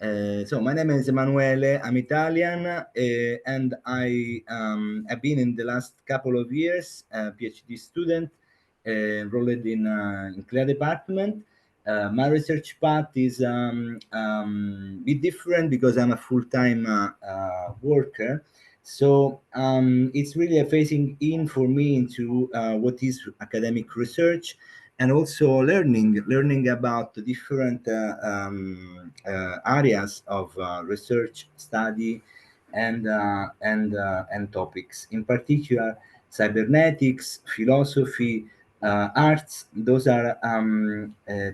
So my name is Emanuele. I'm Italian, and I have been in the last couple of years a PhD student enrolled in CLEA department. My research path is a bit different because I'm a full-time worker. So it's really a phasing in for me into what is academic research, and also learning about the different areas of research study and topics. In particular, cybernetics, philosophy, arts. Those are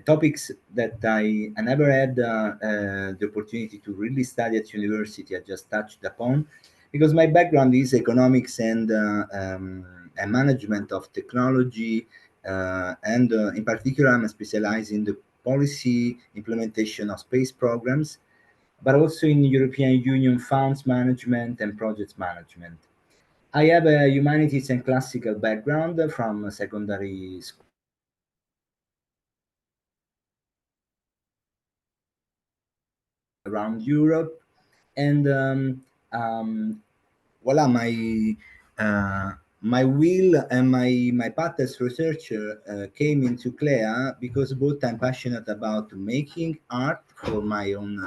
topics that I never had the opportunity to really study at university. I just touched upon because my background is economics and management of technology, and in particular, I'm specialized in the policy implementation of space programs, but also in European Union funds management and projects management. I have a humanities and classical background from secondary school around Europe, and voila, uh, my will and my path as researcher came into CLEA because both I'm passionate about making art for my own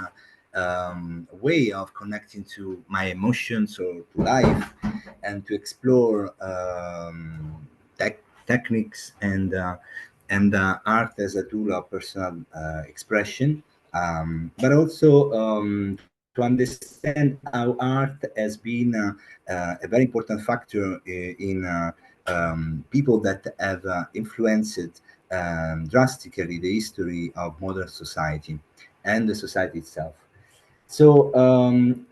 way of connecting to my emotions or to life, and to explore techniques and art as a tool of personal expression, but also to understand how art has been a very important factor in people that have influenced drastically the history of modern society and the society itself. So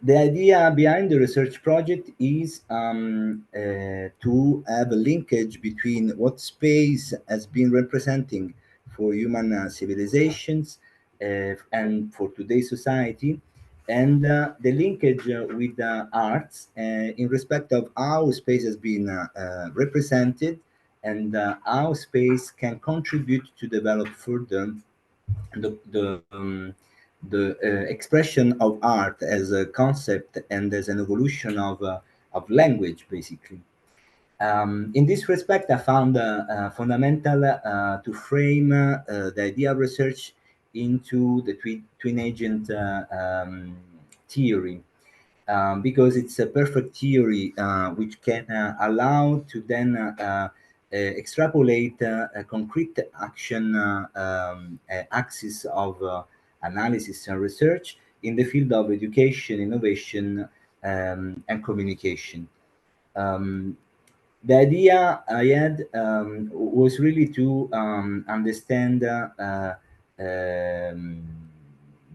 the idea behind the research project is to have a linkage between what space has been representing for human civilizations and for today's society, and the linkage with the arts in respect of how space has been represented, and how space can contribute to develop further the expression of art as a concept and as an evolution of language, basically. In this respect, I found fundamental to frame the idea of research into the twin agent theory, because it's a perfect theory which can allow to then extrapolate a concrete action axis of analysis and research in the field of education, innovation, and communication. Um, the idea I had was really to understand the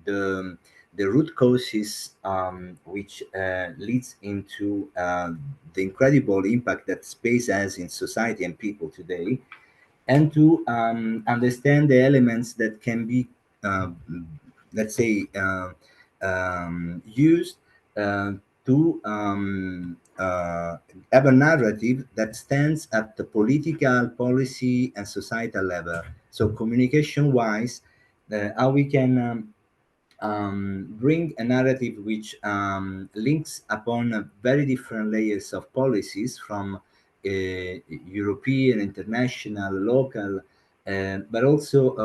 the root causes which leads into the incredible impact that space has in society and people today, and to understand the elements that can be, uh, let's say, used uh, to have a narrative that stands at the political, policy, and societal level. So, communication wise, how we can bring a narrative which links upon very different layers of policies from European, international, local, but also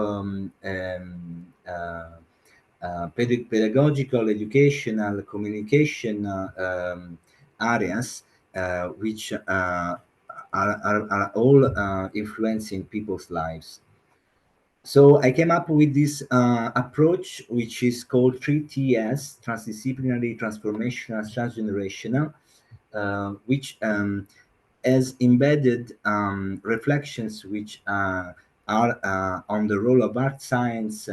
pedagogical, educational, communication areas, which are all influencing people's lives. So I came up with this approach, which is called 3TS: Transdisciplinary, Transformational, Transgenerational, which has embedded reflections which are on the role of art science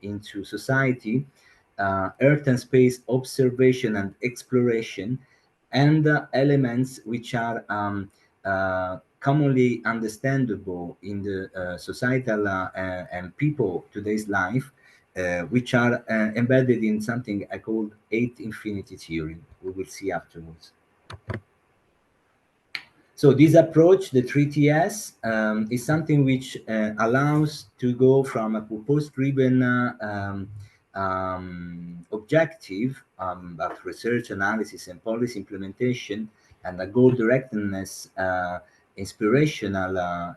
into society, earth and space observation and exploration, and elements which are commonly understandable in the societal and people today's life, which are embedded in something I call eight infinity theory. We will see afterwards. So this approach, the 3TS, is something which allows to go from a purpose-driven objective, but research analysis and policy implementation, and a goal directedness, inspirational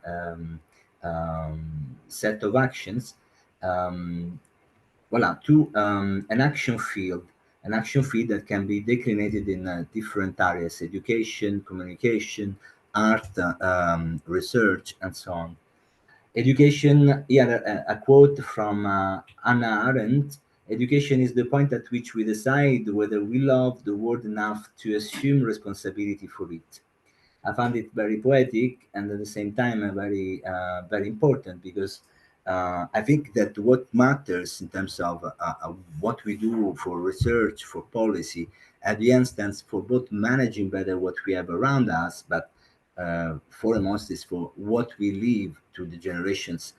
set of actions, um, voila, to an action field that can be declinated in different areas: education, communication, art, research, and so on. Education, here a quote from Anna Arendt: education is the point at which we decide whether we love the world enough to assume responsibility for it. I found it very poetic and at the same time very important, because I think that what matters in terms of what we do for research, for policy, at the end stands for both managing better what we have around us, but foremost is for what we leave to the generations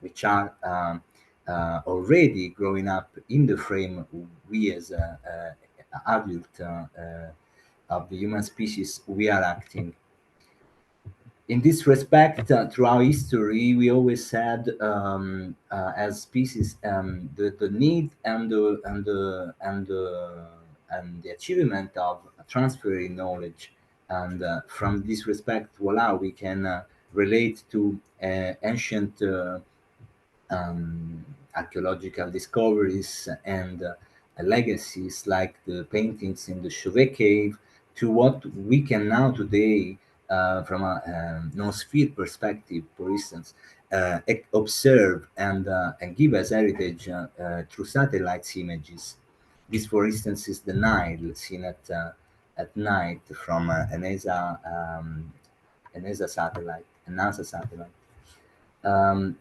which are already growing up in the frame we as adult of the human species we are acting. In this respect, throughout history, we always had, as species, the need and the achievement of transferring knowledge. And from this respect, voila, we can relate to ancient um, archaeological discoveries and legacies like the paintings in the Chauvet cave, to what we can now today, from a noosphere perspective, for instance, observe and give as heritage through satellites images. This, for instance, is the Nile seen at night from an ESA satellite, a NASA satellite.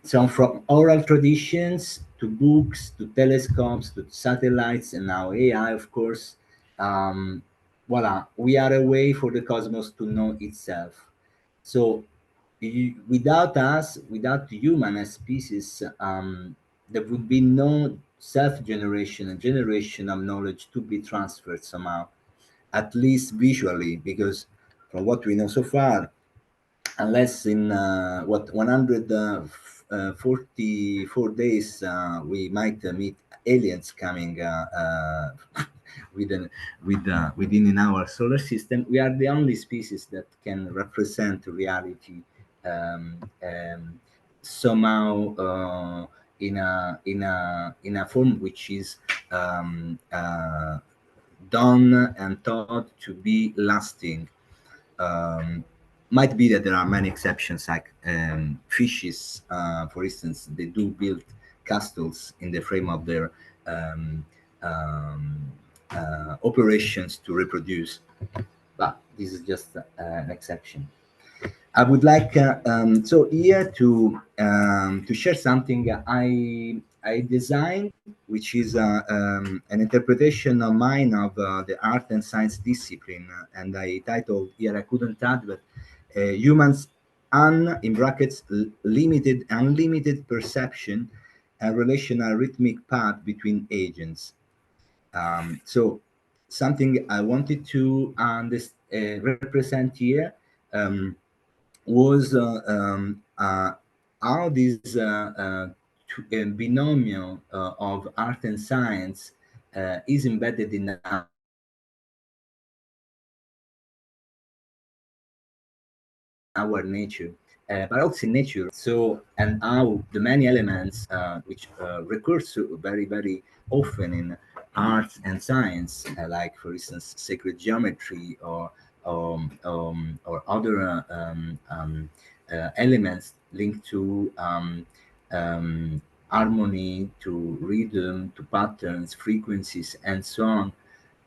So from oral traditions to books to telescopes to satellites and now AI, of course, um, voila, we are a way for the cosmos to know itself. So without us, without human as species, there would be no self-generation and generation of knowledge to be transferred somehow, at least visually, because from what we know so far, unless in what 144 days we might meet aliens coming within within in our solar system, we are the only species that can represent reality somehow in a form which is done and thought to be lasting. um, might be that there are many exceptions, like fishes, for instance, they do build castles in the frame of their um, um, operations to reproduce, but this is just an exception. I would like so here to share something I designed, which is an interpretation of mine of the art and science discipline, and I titled here, I couldn't add, but humans in brackets limited unlimited perception and relational rhythmic path between agents. So something I wanted to represent here. Um, was how this binomial of art and science is embedded in our nature, but also in nature. So, and how the many elements which recur so very often in arts and science, like for instance sacred geometry or other elements linked to harmony, to rhythm, to patterns, frequencies, and so on.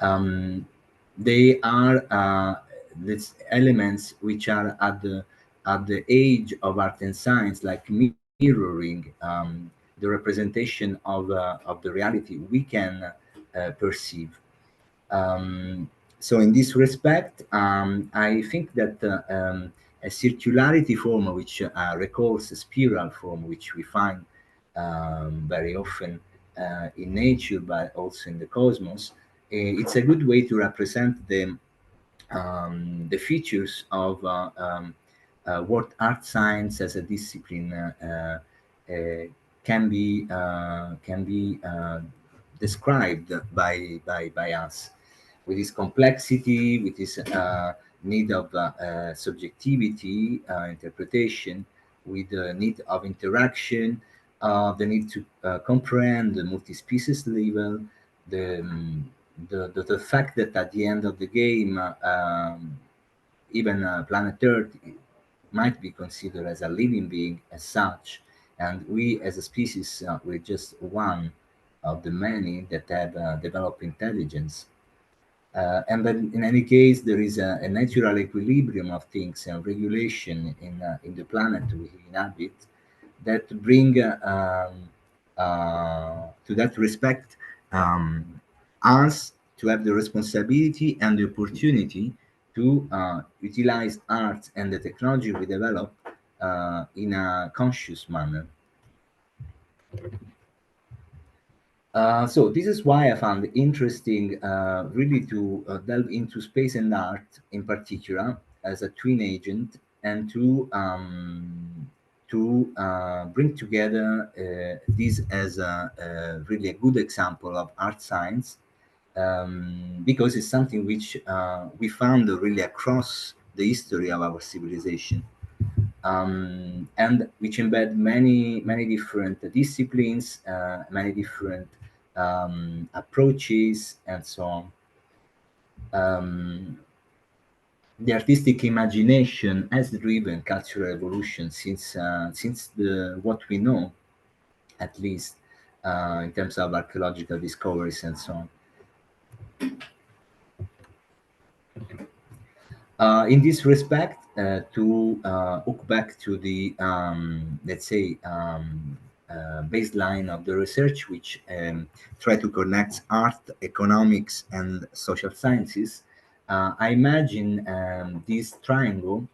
Um, they are these elements which are at the age of art and science, like mirroring the representation of the reality we can perceive. Um, so in this respect, I think that a circularity form, which recalls a spiral form, which we find very often in nature, but also in the cosmos, it's a good way to represent the features of what art science as a discipline uh, can be described by us, with its complexity, with its need of subjectivity, interpretation, with the need of interaction, the need to comprehend the multi-species level, the, the fact that at the end of the game, even planet Earth might be considered as a living being as such, and we as a species, we're just one of the many that have developed intelligence. And then, in any case, there is a natural equilibrium of things and regulation in the planet we inhabit that bring, to that respect, us to have the responsibility and the opportunity to utilize art and the technology we develop in a conscious manner. So this is why I found it interesting, really, to delve into space and art in particular as a twin agent, and to bring together this as really a good example of art science, because it's something which we found really across the history of our civilization, and which embed many different disciplines, many different approaches, and so on. Um, the artistic imagination has driven cultural evolution since the what we know, at least in terms of archaeological discoveries and so on. In this respect, to hook back to the, let's say, baseline of the research, which try to connect art, economics, and social sciences, I imagine this triangle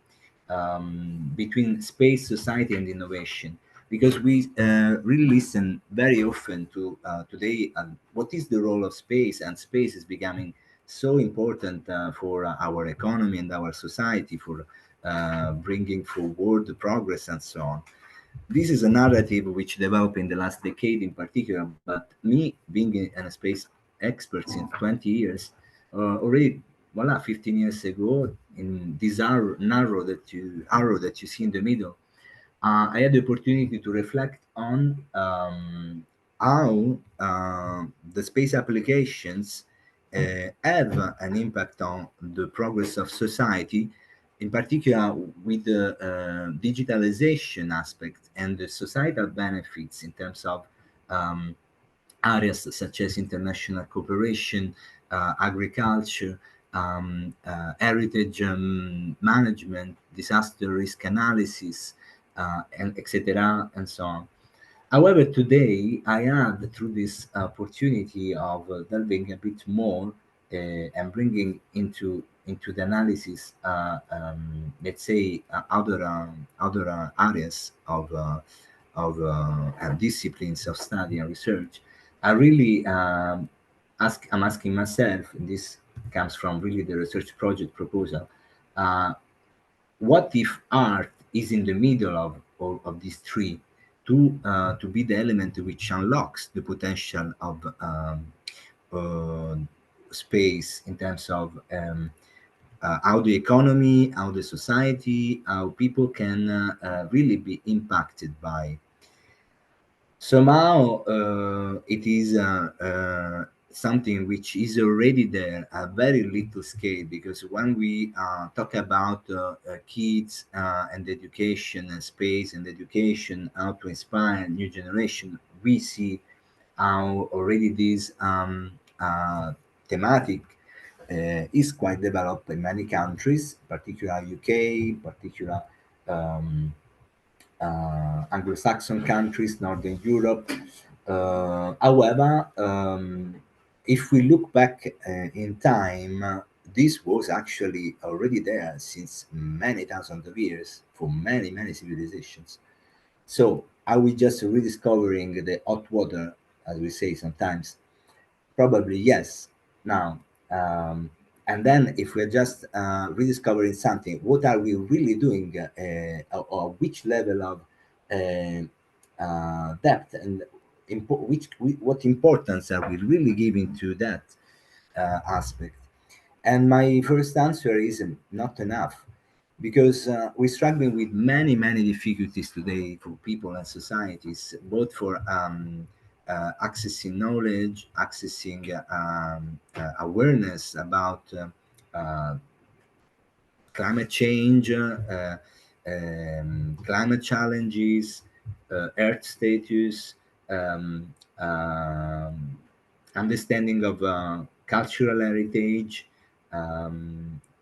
between space, society, and innovation. Because we really listen very often to today, what is the role of space, and space is becoming so important for our economy and our society, for bringing forward the progress and so on. This is a narrative which developed in the last decade in particular, but me being a space expert since 20 years, already, voila, 15 years ago, in this arrow that you see in the middle, I had the opportunity to reflect on how the space applications have an impact on the progress of society, in particular with the digitalization aspect and the societal benefits in terms of um, areas such as international cooperation, agriculture, heritage management, disaster risk analysis, and etc. and so on. However, today I had, through this opportunity of delving a bit more and bringing into the analysis, let's say, other areas of disciplines of study and research, I really I'm asking myself, and this comes from really the research project proposal, uh, what if art is in the middle of these three, to be the element which unlocks the potential of uh, space in terms of how the economy, how the society, how people can really be impacted by. Somehow it is something which is already there at very little scale, because when we talk about kids and education and space and education, how to inspire new generation, we see how already this thematic is quite developed in many countries, particularly UK, particular um, Anglo-Saxon countries, Northern Europe. However, if we look back in time, this was actually already there since many thousands of years for many civilizations. So are we just rediscovering the hot water, as we say sometimes? Probably yes. Now, and then if we're just rediscovering something, what are we really doing, or which level of uh, depth and what importance are we really giving to that aspect? And my first answer is not enough, because we're struggling with many difficulties today for people and societies, both for accessing knowledge, accessing awareness about climate change, climate challenges, Earth status, um, um, understanding of cultural heritage,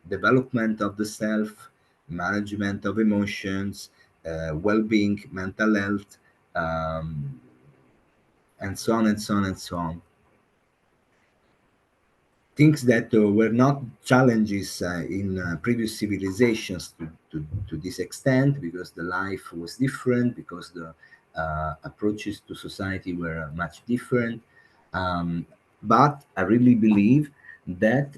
development of the self, management of emotions, well-being, mental health, um, and so on and so on and so on. Things that were not challenges in previous civilizations to this extent, because the life was different, because the approaches to society were much different. Um, but I really believe that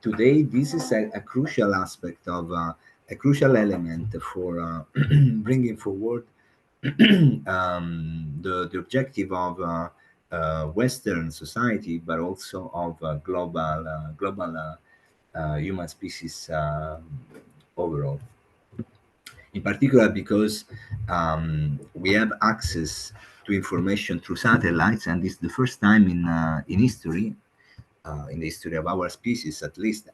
today this is a crucial aspect of a crucial element for bringing forward the objective of Western society, but also of global human species overall. In particular, because we have access to information through satellites, and this is the first time in the history of our species, at least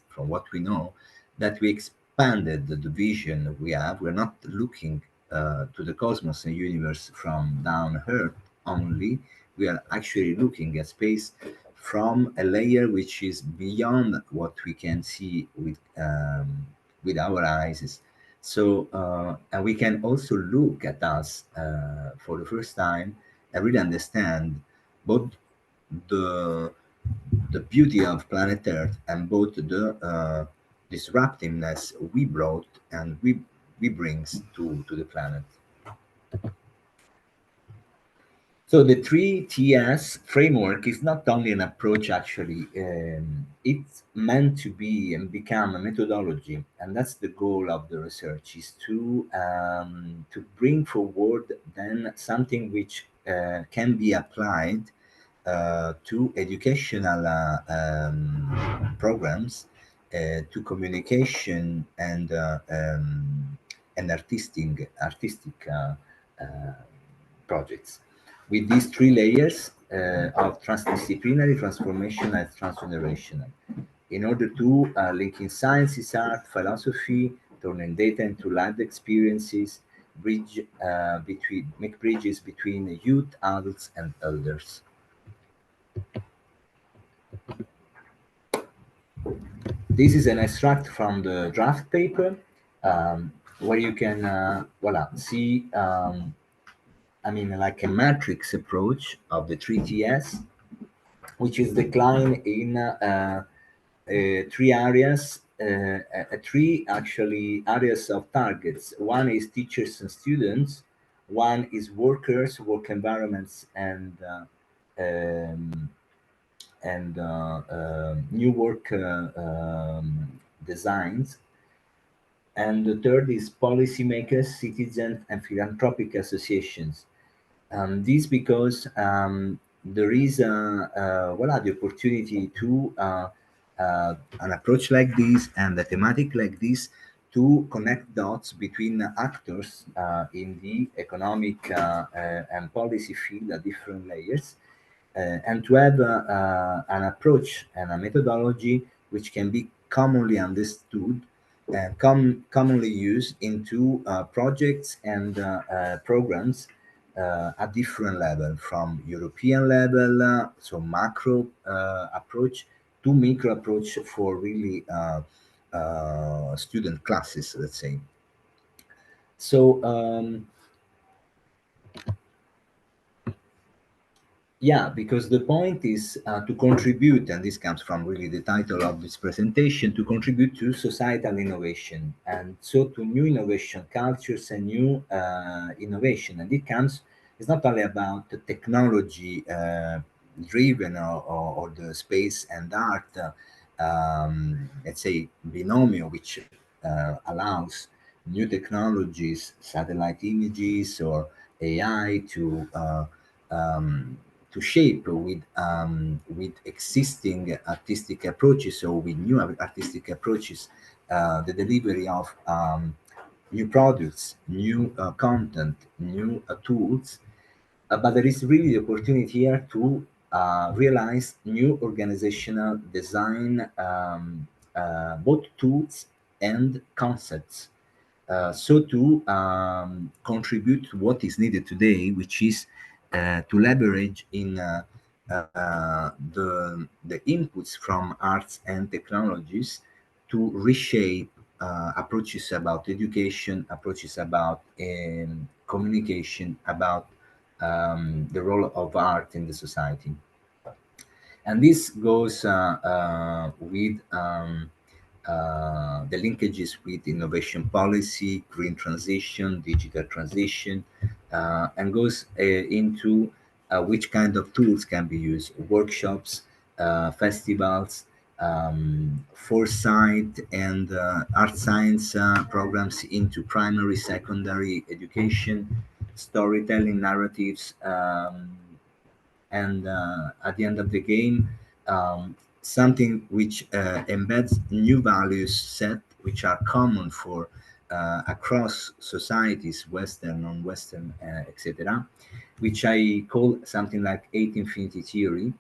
from what we know, that we expanded the vision we have. We're not looking to the cosmos and universe from down Earth only. We are actually looking at space from a layer which is beyond what we can see with our eyes. So, and we can also look at us for the first time and really understand both the the beauty of planet Earth and both the disruptiveness we brought and we brings to the planet. So the 3TS framework is not only an approach, actually, it's meant to be and become a methodology, and that's the goal of the research, is to bring forward then something which can be applied to educational programs, to communication and artistic uh, projects, with these three layers of transdisciplinary, transformational, and transgenerational, in order to link in sciences, art, philosophy, turning data into lived experiences, make bridges between youth, adults, and elders. This is an extract from the draft paper, where you can voila, see, I mean, like a matrix approach of the 3TS, which is declined in three areas, three actually areas of targets. One is teachers and students, one is workers, work environments, um, and new work designs. And the third is policymakers, citizens, and philanthropic associations. This because there is voila, the opportunity to an approach like this and a thematic like this to connect dots between actors in the economic and policy field at different layers, and to have an approach and a methodology which can be commonly understood and commonly used into projects and programs at different level, from European level, so macro approach, to micro approach for really student classes, let's say. So yeah, because the point is to contribute, and this comes from really the title of this presentation, to contribute to societal innovation, and so to new innovation cultures and new innovation. And it comes, it's not only about the technology driven, or the space and art, let's say, binomial, which allows new technologies, satellite images, or AI to shape with existing artistic approaches or with new artistic approaches the delivery of new products, new content, new tools. But there is really the opportunity here to realize new organizational design, both tools and concepts, so to contribute to what is needed today, which is to leverage in the inputs from arts and technologies to reshape approaches about education, approaches about communication, about the role of art in the society. And this goes with the linkages with innovation policy, green transition, digital transition, and goes into which kind of tools can be used, workshops, festivals, foresight and art science programs into primary, secondary education, storytelling narratives, and at the end of the game, something which embeds new values set which are common for across societies, Western, non-Western, etc., which I call something like eight infinity theory,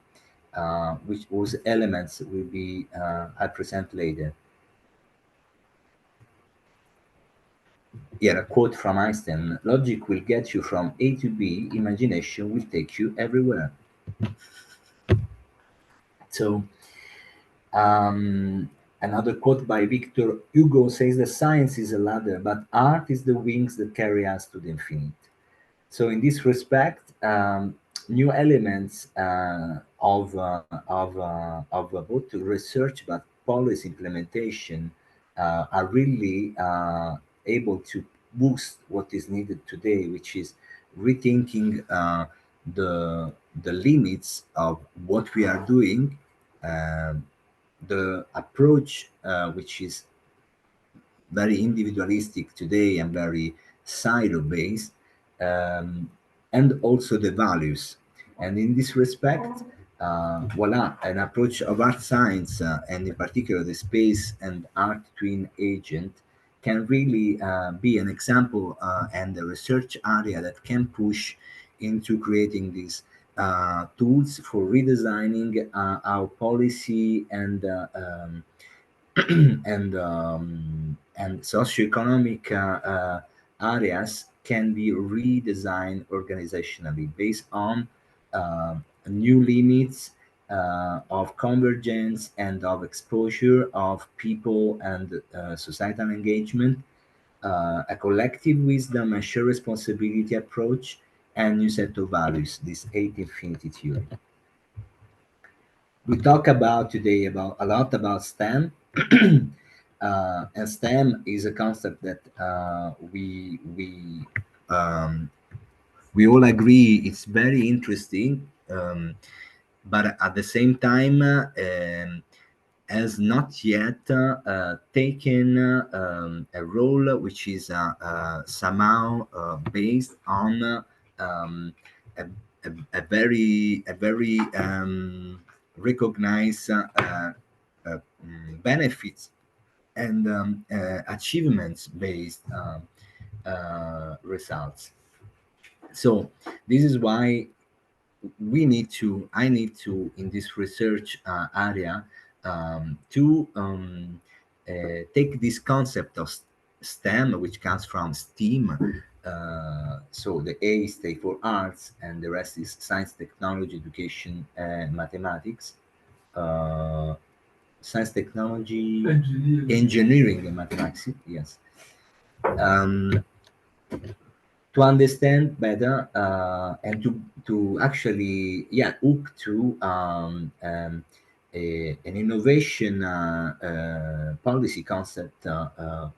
which whose elements will be I present later. Here, a quote from Einstein: "Logic will get you from A to B, imagination will take you everywhere." So, another quote by Victor Hugo says that science is a ladder, but art is the wings that carry us to the infinite. So, in this respect, new elements of both research but policy implementation are really able to boost what is needed today, which is rethinking the limits of what we are doing, um, the approach which is very individualistic today and very silo based, um, and also the values. And in this respect, voila, an approach of art science, and in particular the space and art twin agent, can really be an example and a research area that can push into creating these tools for redesigning our policy and socioeconomic areas can be redesigned organizationally based on new limits of convergence and of exposure of people and societal engagement, a collective wisdom and shared responsibility approach, and new set of values, this eight infinity theory. We talk about today about a lot about STEM, and STEM is a concept that we all agree it's very interesting, but at the same time has not yet taken a role which is somehow based on a, a very recognized benefits and achievements based results. So this is why I need to in this research area to take this concept of STEM, which comes from STEAM. So the A stands for arts, and the rest is science, technology, education, and mathematics. Uh, Science, technology, engineering and mathematics. Yes. Um, to understand better and to actually hook to an innovation policy concept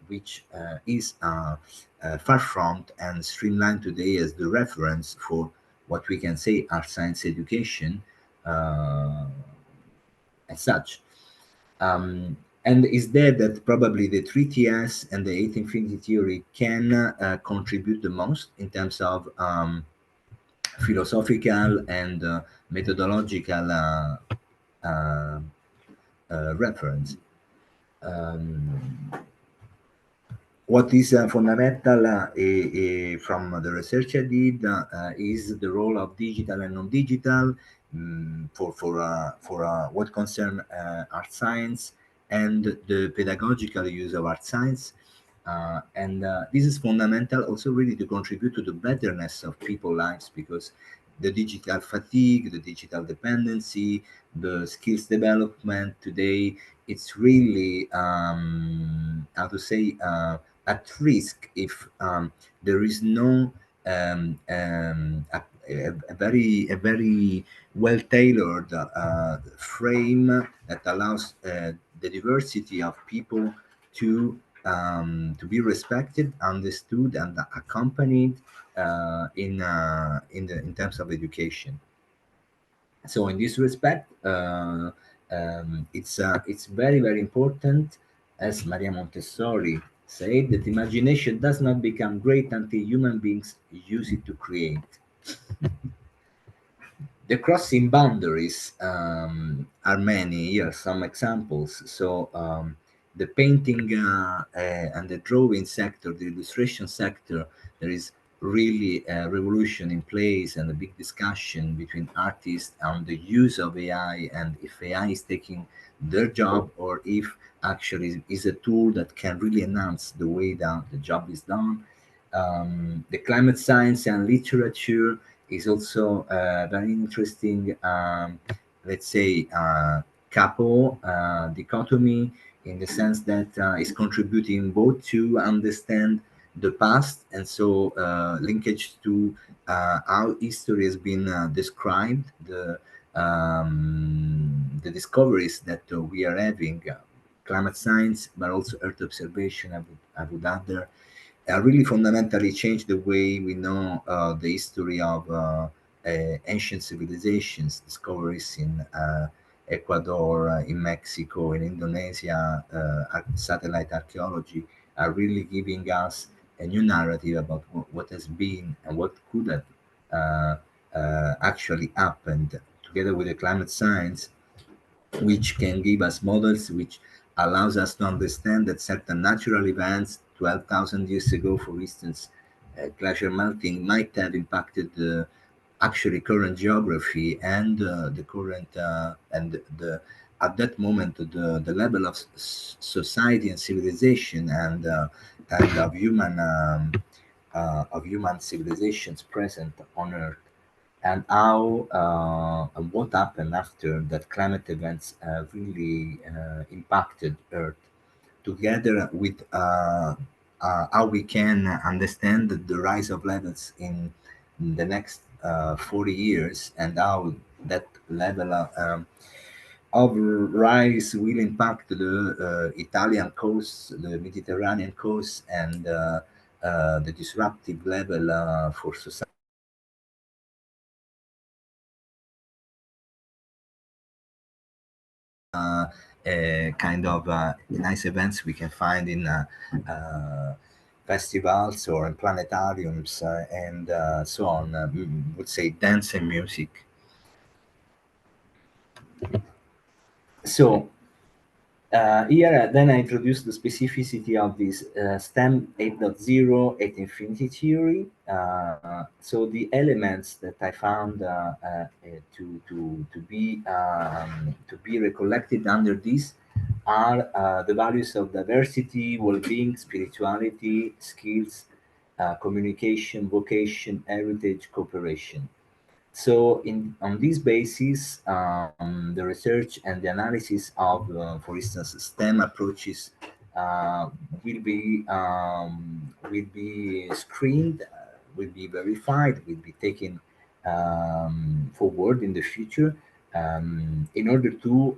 which is far front and streamlined today as the reference for what we can say art science education uh, as such. And is there that probably the 3TS and the 8 infinity theory can contribute the most in terms of philosophical and methodological uh, reference. Um, what is fundamental from the research I did is the role of digital and non-digital for what concern art science and the pedagogical use of art science. And this is fundamental also really to contribute to the betterness of people's lives, because the digital fatigue, the digital dependency, the skills development today, it's really how to say at risk if there is no a very well tailored frame that allows the diversity of people to be respected, understood, and accompanied in terms of education. So in this respect, it's very very important, as Maria Montessori said, that imagination does not become great until human beings use it to create. The crossing boundaries are many. Here are some examples. So the painting and the drawing sector, the illustration sector, there is really a revolution in place and a big discussion between artists on the use of AI, and if AI is taking their job, or if actually is a tool that can really enhance the way that the job is done. The climate science and literature is also very interesting, let's say, couple dichotomy, in the sense that is contributing both to understand the past, and so linkage to how history has been described, the discoveries that we are having, climate science, but also Earth observation. I would add there, really fundamentally changed the way we know the history of ancient civilizations, discoveries in Ecuador, in Mexico, in Indonesia, satellite archaeology are really giving us a new narrative about what has been and what could have actually happened, together with the climate science, which can give us models which allows us to understand that certain natural events 12,000 years ago, for instance, glacier melting, might have impacted the actually current geography and the current and the at that moment the level of society and civilization and of human civilizations present on Earth, and how and what happened after that climate events really impacted Earth, together with how we can understand the rise of levels in the next 40 years, and how that level of rise will impact the Italian coast, the Mediterranean coast, and the disruptive level for society. Kind of nice events we can find in festivals or in planetariums and so on. Would say dance and music. So here, then I introduced the specificity of this STEM 8.0 at infinity theory. So the elements that I found to be recollected under this are the values of diversity, well-being, spirituality, skills, communication, vocation, heritage, cooperation. So, on this basis, the research and the analysis of, for instance, STEM approaches uh, will be screened, will be verified, will be taken forward in the future in order to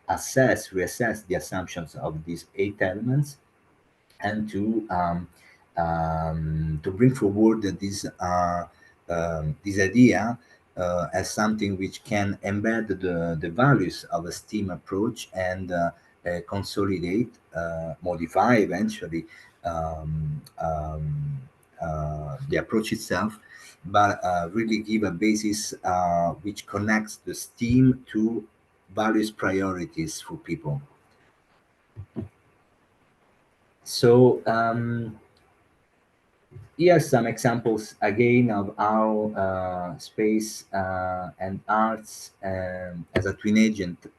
reassess the assumptions of these 8 elements, and to bring forward this idea as something which can embed the values of a STEAM approach, and consolidate, modify eventually um, um, the approach itself, but really give a basis which connects the STEAM to various priorities for people. So here are some examples again of how space and arts as a twin agent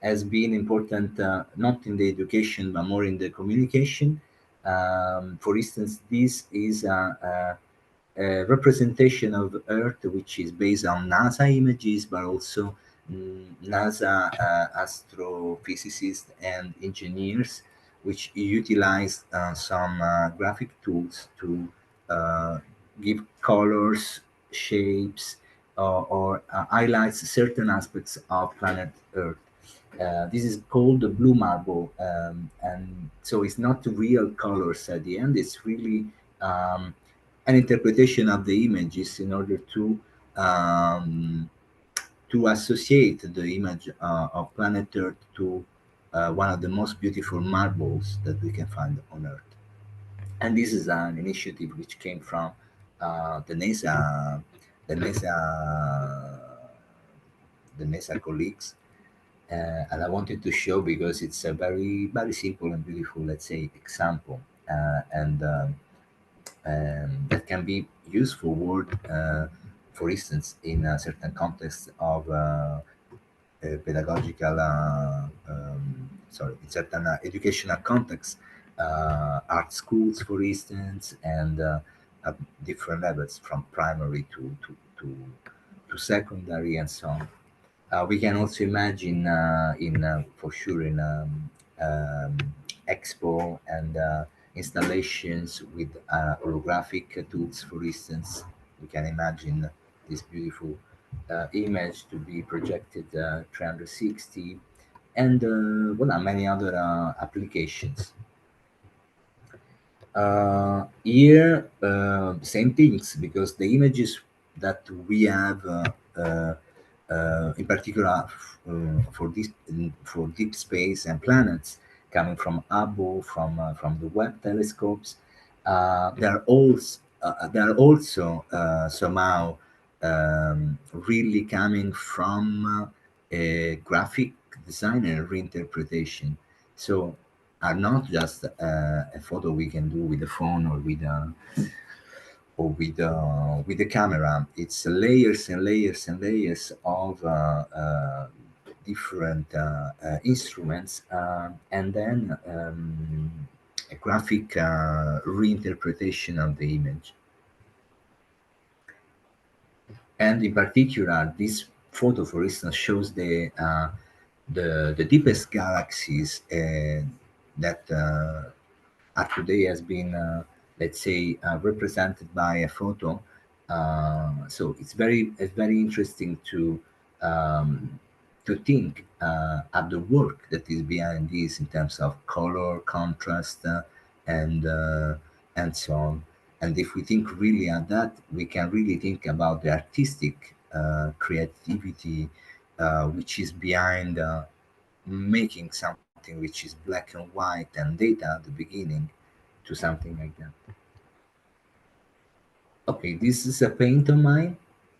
has been important, not in the education but more in the communication. For instance, this is a representation of Earth which is based on NASA images, but also NASA astrophysicists and engineers, which utilize some graphic tools to uh, give colors, shapes, or highlights certain aspects of planet Earth. This is called the blue marble, and so it's not real colors at the end. It's really um, an interpretation of the images in order um, to associate the image of planet Earth to one of the most beautiful marbles that we can find on Earth. And this is an initiative which came from the NASA, the NASA, the NASA colleagues. And I wanted to show because it's a very, very simple and beautiful, let's say, example. And that can be used for work, for instance, in a certain context of pedagogical, sorry, in certain educational contexts, art schools, for instance, and at different levels from primary to secondary and so on. We can also imagine in for sure in um, expo and installations with holographic tools, for instance. We can imagine this beautiful image to be projected 360, and well, many other applications. Here, same things, because the images that we have, in particular for deep space and planets, coming from Hubble, from the Webb telescopes, they are also somehow really coming from a graphic design and reinterpretation. So are not just a photo we can do with a phone or with the camera. It's layers and layers and layers of different instruments, and then a graphic reinterpretation of the image. And in particular, this photo, for instance, shows the deepest galaxies that today has been, let's say, represented by a photo. So it's very interesting to think at the work that is behind this in terms of color, contrast, and so on. And if we think really at that, we can really think about the artistic creativity which is behind making something which is black and white and data at the beginning to something like that. Okay, this is a paint of mine,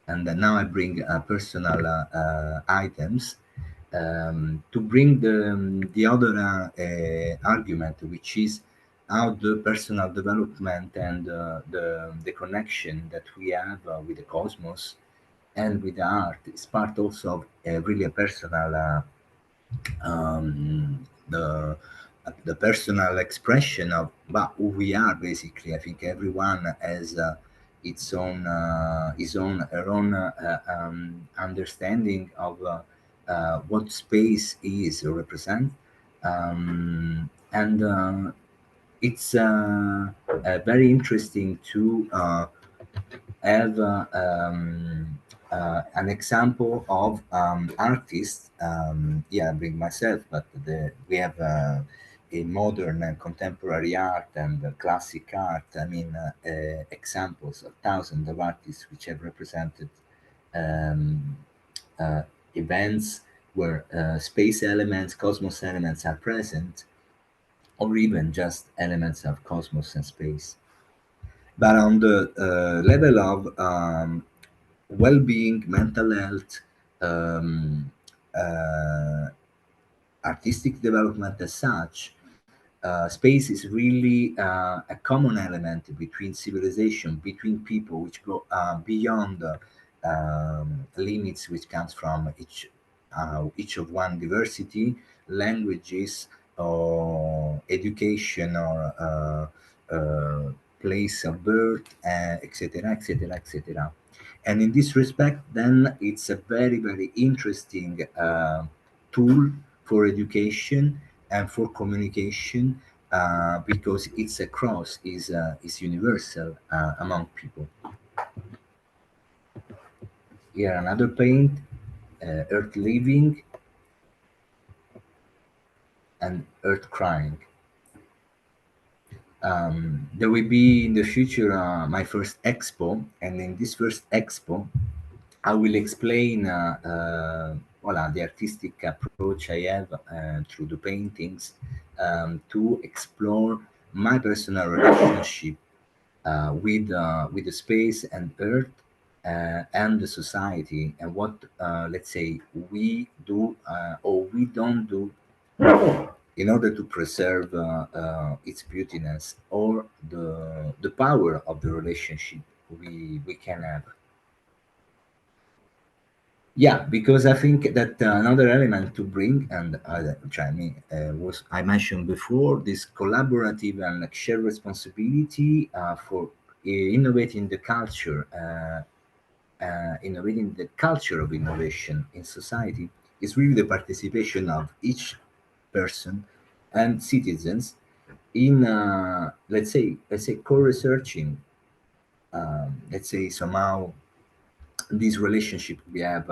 and now I bring personal items to bring the other argument, which is how the personal development and the connection that we have with the cosmos and with the art is part also of really a personal the personal expression of who we are. Basically, I think everyone has its own his own her own understanding of what space is or represent, and it's very interesting to have an example of artists. Yeah, I bring myself, but we have in modern and contemporary art and classic art. I mean, examples of thousands of artists which have represented um, uh, events where space elements, cosmos elements are present, or even just elements of cosmos and space. But on the level of well-being, mental health, um, uh, artistic development as such, space is really a common element between civilization, between people, which go beyond the limits which comes from each of one diversity, languages, or education, or place of birth, etc., etc., etc. And in this respect, then it's a very, very interesting tool for education and for communication, because it's across, is universal among people. Here another paint, Earth living and Earth crying. There will be in the future my first expo, and in this first expo, I will explain voila, the artistic approach I have through the paintings, to explore my personal relationship with the space and earth, and the society, and what, let's say, we do or we don't do in order to preserve its beautiness, or the power of the relationship we can have. Yeah, because I think that another element to bring, and which I mean, was I mentioned before, this collaborative and like shared responsibility for innovating the culture, innovating the culture of innovation in society, is really the participation of each person and citizens in, let's say, co-researching, let's say, somehow, this relationship we have,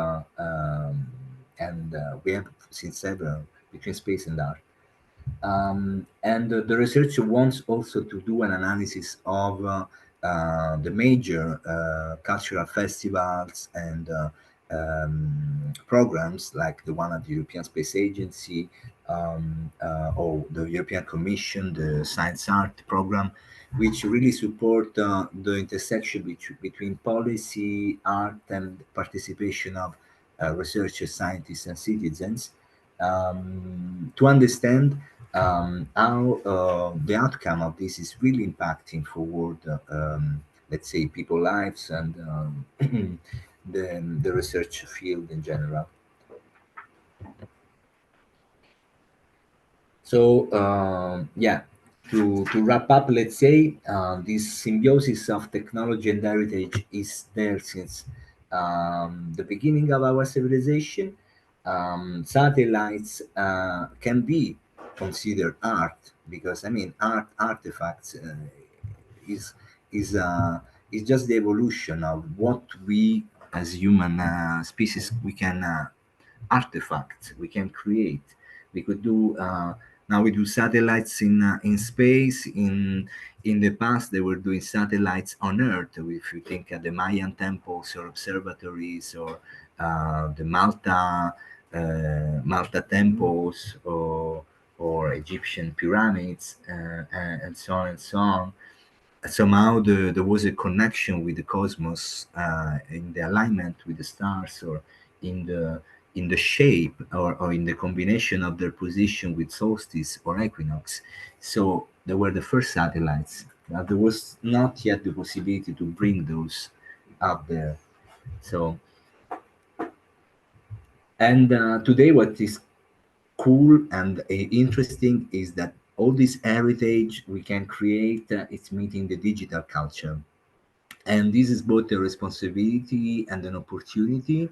and we have since ever, between space and art. And the researcher wants also to do an analysis of the major cultural festivals and programs, like the one at the European Space Agency, or the European Commission, the Science Art program, which really support the intersection between policy, art, and participation of researchers, scientists, and citizens, to understand how the outcome of this is really impacting forward, let's say, people lives, and the research field in general. So yeah, to wrap up, let's say, this symbiosis of technology and heritage is there since the beginning of our civilization. Satellites can be considered art, because I mean, art artifacts is is uh, is just the evolution of what we as human species we can artifacts we can create. We could do now we do satellites in space. In the past, they were doing satellites on Earth. If you think at the Mayan temples or observatories, or the Malta temples, or Egyptian pyramids, and so on and so on. Somehow there was a connection with the cosmos, in the alignment with the stars, or in the shape, or in the combination of their position with solstice or equinox. So they were the first satellites. There was not yet the possibility to bring those up there. So, and today, what is cool and interesting is that all this heritage we can create, it's meeting the digital culture. And this is both a responsibility and an opportunity,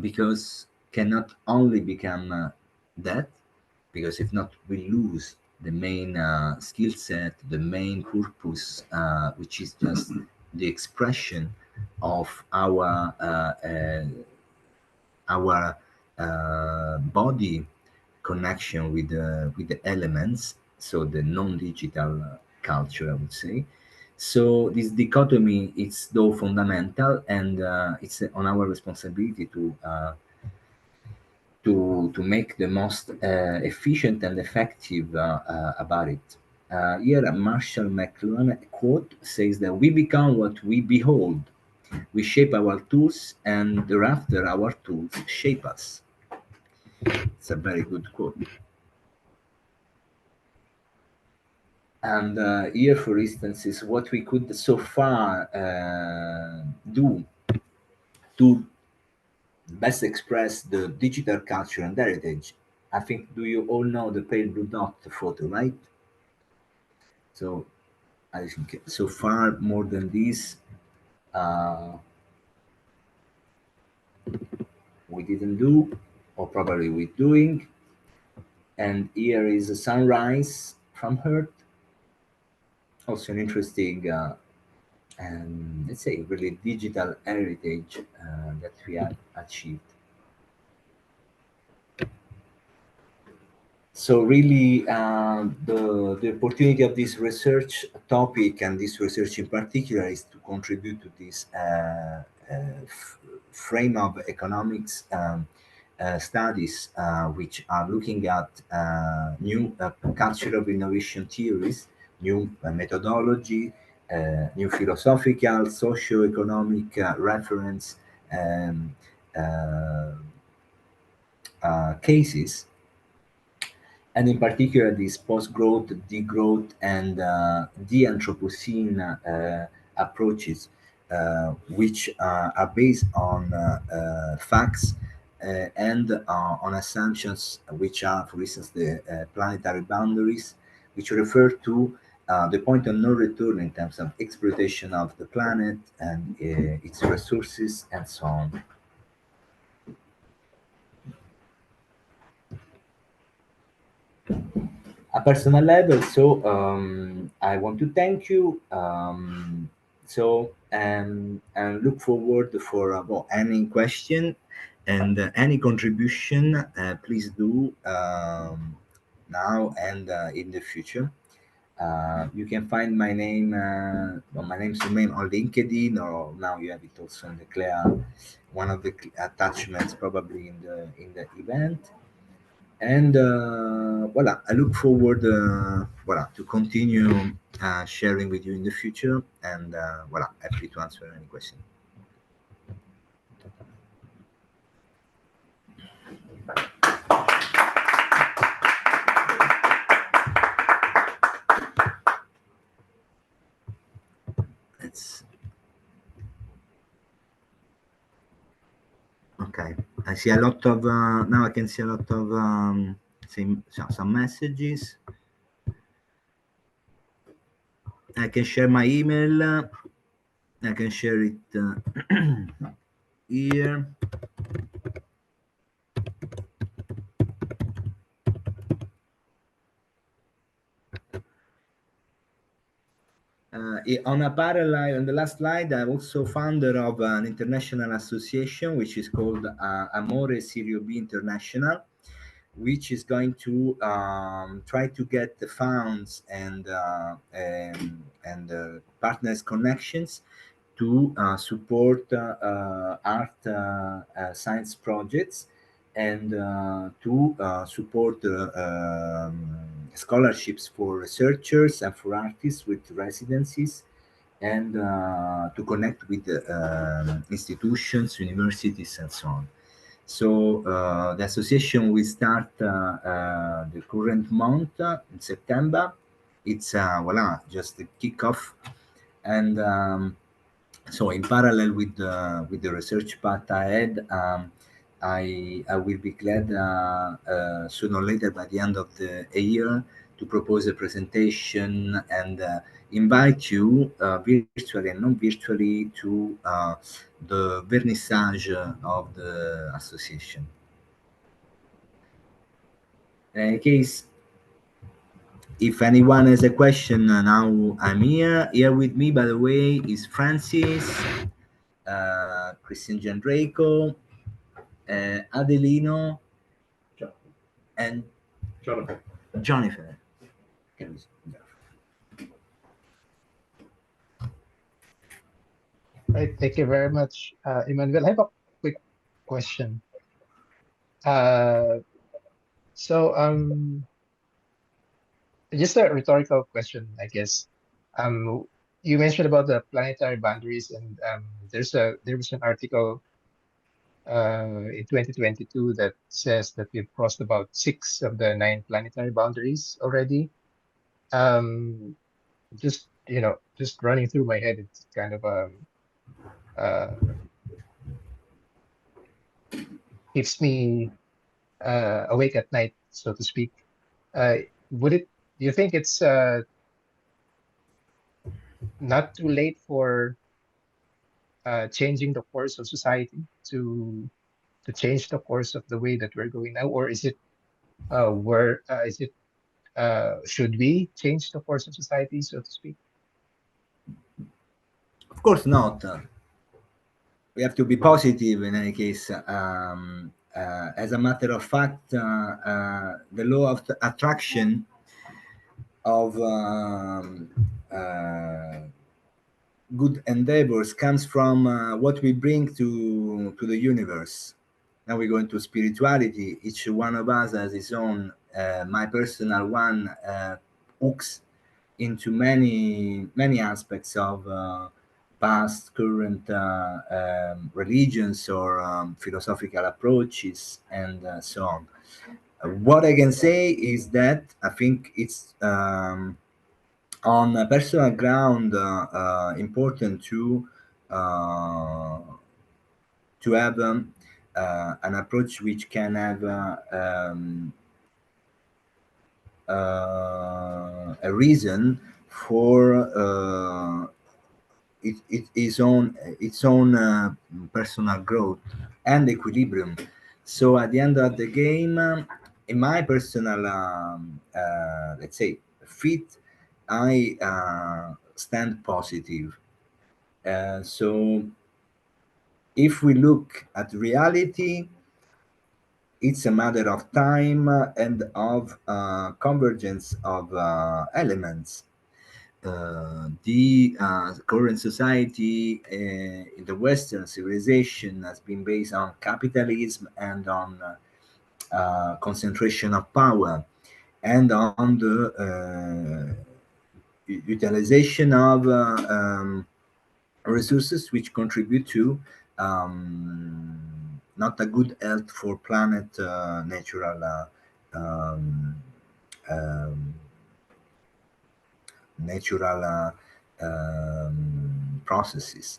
because cannot only become that, because if not, we lose the main skill set, the main purpose, which is just the expression of our body connection with the elements, so the non-digital culture, I would say. So this dichotomy is though fundamental, and it's on our responsibility to make the most efficient and effective about it. Here, Marshall McLuhan quote says that we become what we behold. We shape our tools, and thereafter our tools shape us. It's a very good quote. And here, for instance, is what we could so far do to best express the digital culture and heritage. I think, do you all know the pale blue dot photo, right? So I think so far more than this, we didn't do, or probably we're doing. And here is a sunrise from Earth. Also an interesting, and let's say really digital heritage that we have achieved. So really, the opportunity of this research topic and this research in particular is to contribute to this frame of economics studies, which are looking at new culture of innovation theories, new methodology, new philosophical, socio-economic reference uh, cases, and in particular these post-growth, degrowth, and de-Anthropocene approaches, which are based on facts and on assumptions which are, for instance, the planetary boundaries, which refer to the point of no return in terms of exploitation of the planet and its resources and so on. A personal level. So I want to thank you. And look forward for well, any question and any contribution. Please do now and in the future. You can find my name, well, my name's remain on LinkedIn, or now you have it also in the CLEA, one of the attachments probably in the event. And voila, I look forward voila, to continue sharing with you in the future. And voila, happy to answer any question. It's okay. I see a lot of now. I can see a lot of some messages. I can share my email. I can share it here. On a parallel, on the last slide, I'm also founder of an international association which is called Amore Serio B International, which is going to try to get the funds and partners connections to support art science projects and to support scholarships for researchers and for artists with residencies, and to connect with institutions, universities, and so on. So the association will start the current month in September. It's voila, just the kickoff, and so in parallel with the research path ahead, I will be glad sooner or later by the end of the year to propose a presentation and invite you virtually and non virtually to the vernissage of the association. In case if anyone has a question, now I'm here. Here with me, by the way, is Francis, Christian Giandraco, Adelino, and Jonathan. Right. Thank you very much, Emanuele. I have a quick question. Uh, so just a rhetorical question, I guess. Um, you mentioned about the planetary boundaries, and there was an article in 2022 that says that we've crossed about six of the nine planetary boundaries already. Um, just just running through my head, it's kind of uh keeps me awake at night, so to speak. Uh, would it? Do you think it's not too late for changing the course of society to change the course of the way that we're going now, or is it where is it should we change the course of society, so to speak? Of course not. We have to be positive in any case. As a matter of fact, the law of attraction of good endeavors comes from what we bring to the universe. Now we go into spirituality. Each one of us has his own. My personal one hooks into many aspects of past, current religions or philosophical approaches, and so on. What I can say is that I think it's on a personal ground important uh, to have an approach which can have a reason for its own personal growth and equilibrium. So at the end of the game, in my personal let's say fit, I stand positive. So if we look at reality, it's a matter of time and of convergence of elements. The current society in the Western civilization has been based on capitalism and on concentration of power and on the utilization of resources which contribute to not a good health for planet natural um, um, natural processes.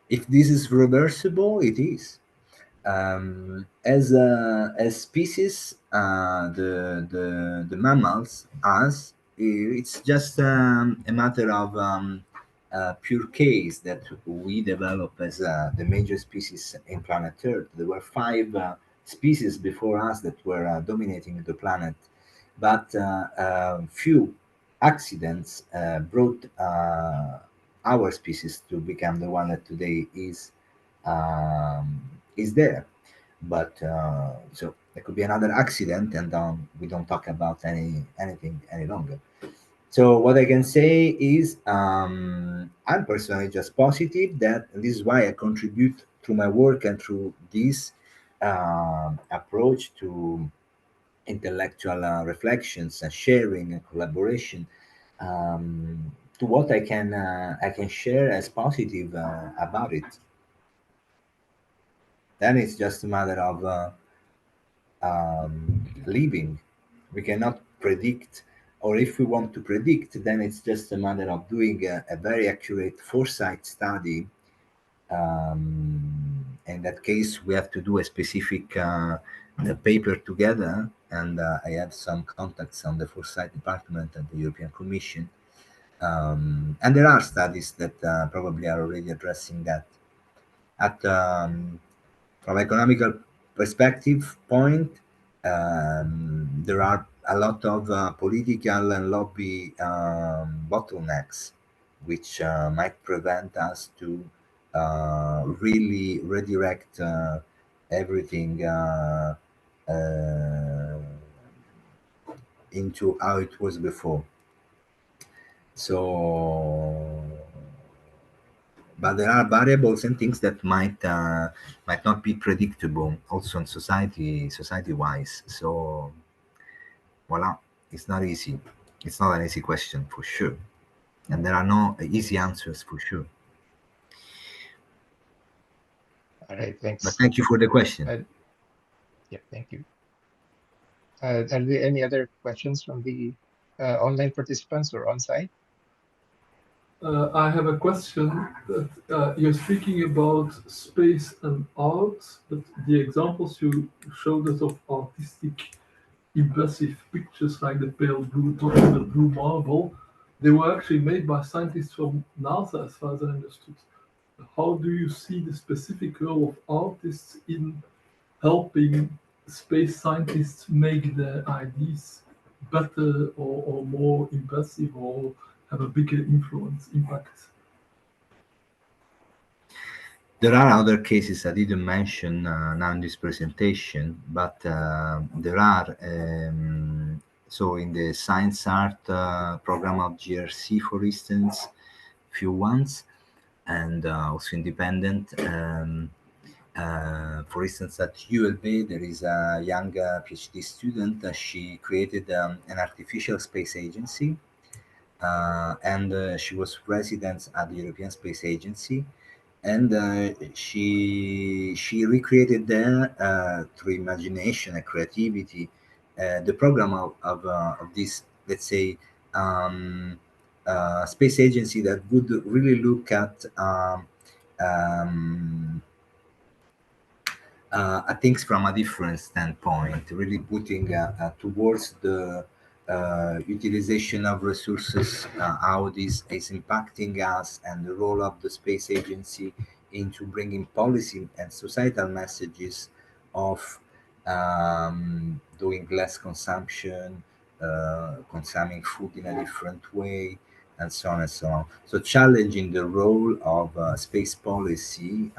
If this is reversible, it is. As species, the mammals, us, it's just a matter of pure case that we develop as the major species in planet Earth. There were five species before us that were dominating the planet, but few accidents brought our species to become the one that today is there. But so there could be another accident, and we don't talk about anything any longer. So what I can say is I'm personally just positive that, and this is why I contribute through my work and through this approach to intellectual reflections and sharing and collaboration, to what I can share as positive about it. Then it's just a matter of living. We cannot predict, or if we want to predict, then it's just a matter of doing a very accurate foresight study. In that case, we have to do a specific paper together, and I have some contacts on the foresight department at the European Commission. And there are studies that probably are already addressing that. At from economical perspective point, there are a lot of political and lobby bottlenecks, which might prevent us to really redirect everything uh, into how it was before. So but there are variables and things that might not be predictable also in society wise. So voila, it's not easy. It's not an easy question for sure, and there are no easy answers for sure. All right, But thanks. thank you for the question. Uh, yeah, thank you. Are there any other questions from the online participants or on-site? I have a question that you're speaking about space and art, but the examples you showed us of artistic, impressive pictures like the pale blue dot and the blue marble, they were actually made by scientists from NASA, as far as I understood. How do you see the specific role of artists in helping space scientists make their ideas better or more impressive or have a bigger influence, impact? There are other cases I didn't mention now in this presentation, but there are. So in the science art program of GRC, for instance, few ones, and also independent. For instance, at ULB, there is a young PhD student. She created an artificial space agency, and she was resident at the European Space Agency, and she recreated there through imagination and creativity the program of this, let's say, um, space agency that would really look um, at things from a different standpoint, really putting towards the utilization of resources, how this is impacting us, and the role of the space agency into bringing policy and societal messages of doing less consumption, consuming food in a different way, and so on and so on. So challenging the role of space policy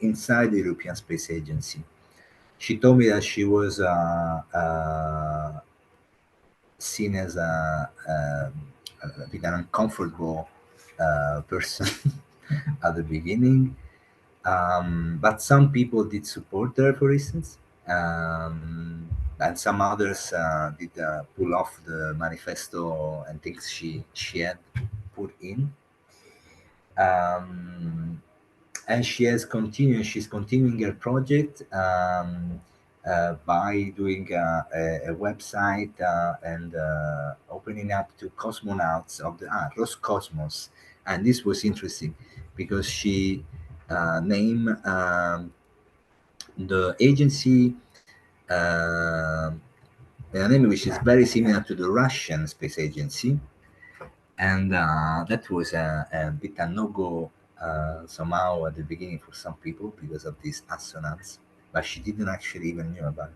inside the European Space Agency. She told me that she was seen as a bit an uncomfortable person at the beginning, but some people did support her, for instance, and some others did pull off the manifesto and things she had put in. Um, and she's continuing her project by doing a website and opening up to cosmonauts of the Roscosmos. And this was interesting because she named the agency a name which is very similar to the Russian space agency, and that was a bit a no-go somehow at the beginning for some people because of these assonance, but she didn't actually even knew about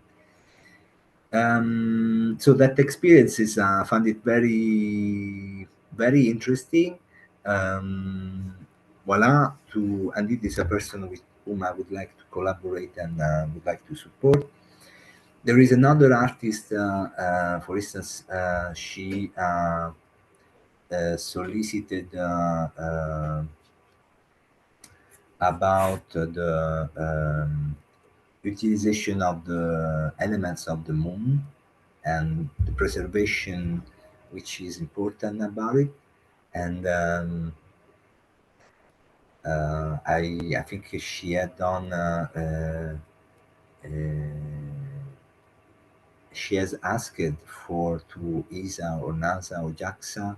it. So that experience is found it very interesting. Um, Voila, and it is a person with whom I would like to collaborate and would like to support. There is another artist, for instance, she solicited about the utilization of the elements of the moon and the preservation, which is important about it. And I think she had done. She has asked for to ESA or NASA or JAXA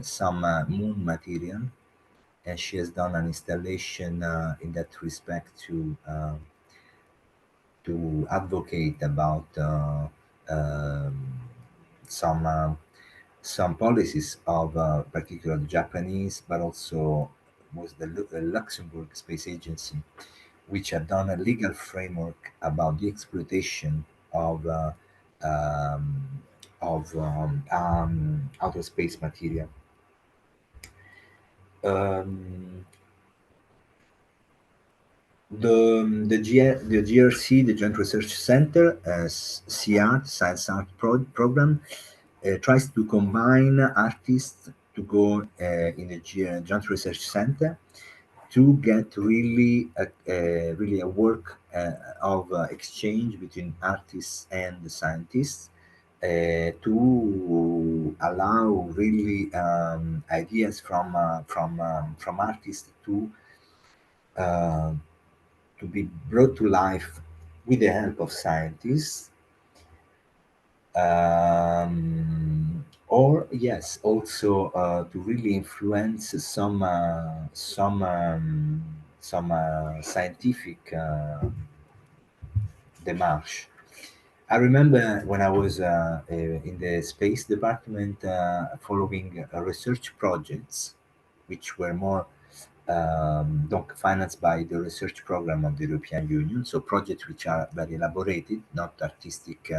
some moon material, and she has done an installation in that respect to advocate about some some policies of particularly Japanese, but also was the Luxembourg Space Agency, which had done a legal framework about the exploitation um, of outer space material. Um, the GRC, the Joint Research Center, CART, Science Art Program, tries to combine artists to go in the Joint Research Center to get really a work of exchange between artists and the scientists, to allow really ideas from artists uh, to be brought to life with the help of scientists. Or yes, also to really influence some scientific démarche. I remember when I was in the space department, following research projects, which were more donc financed by the research program of the European Union. So projects which are very elaborated, not artistic,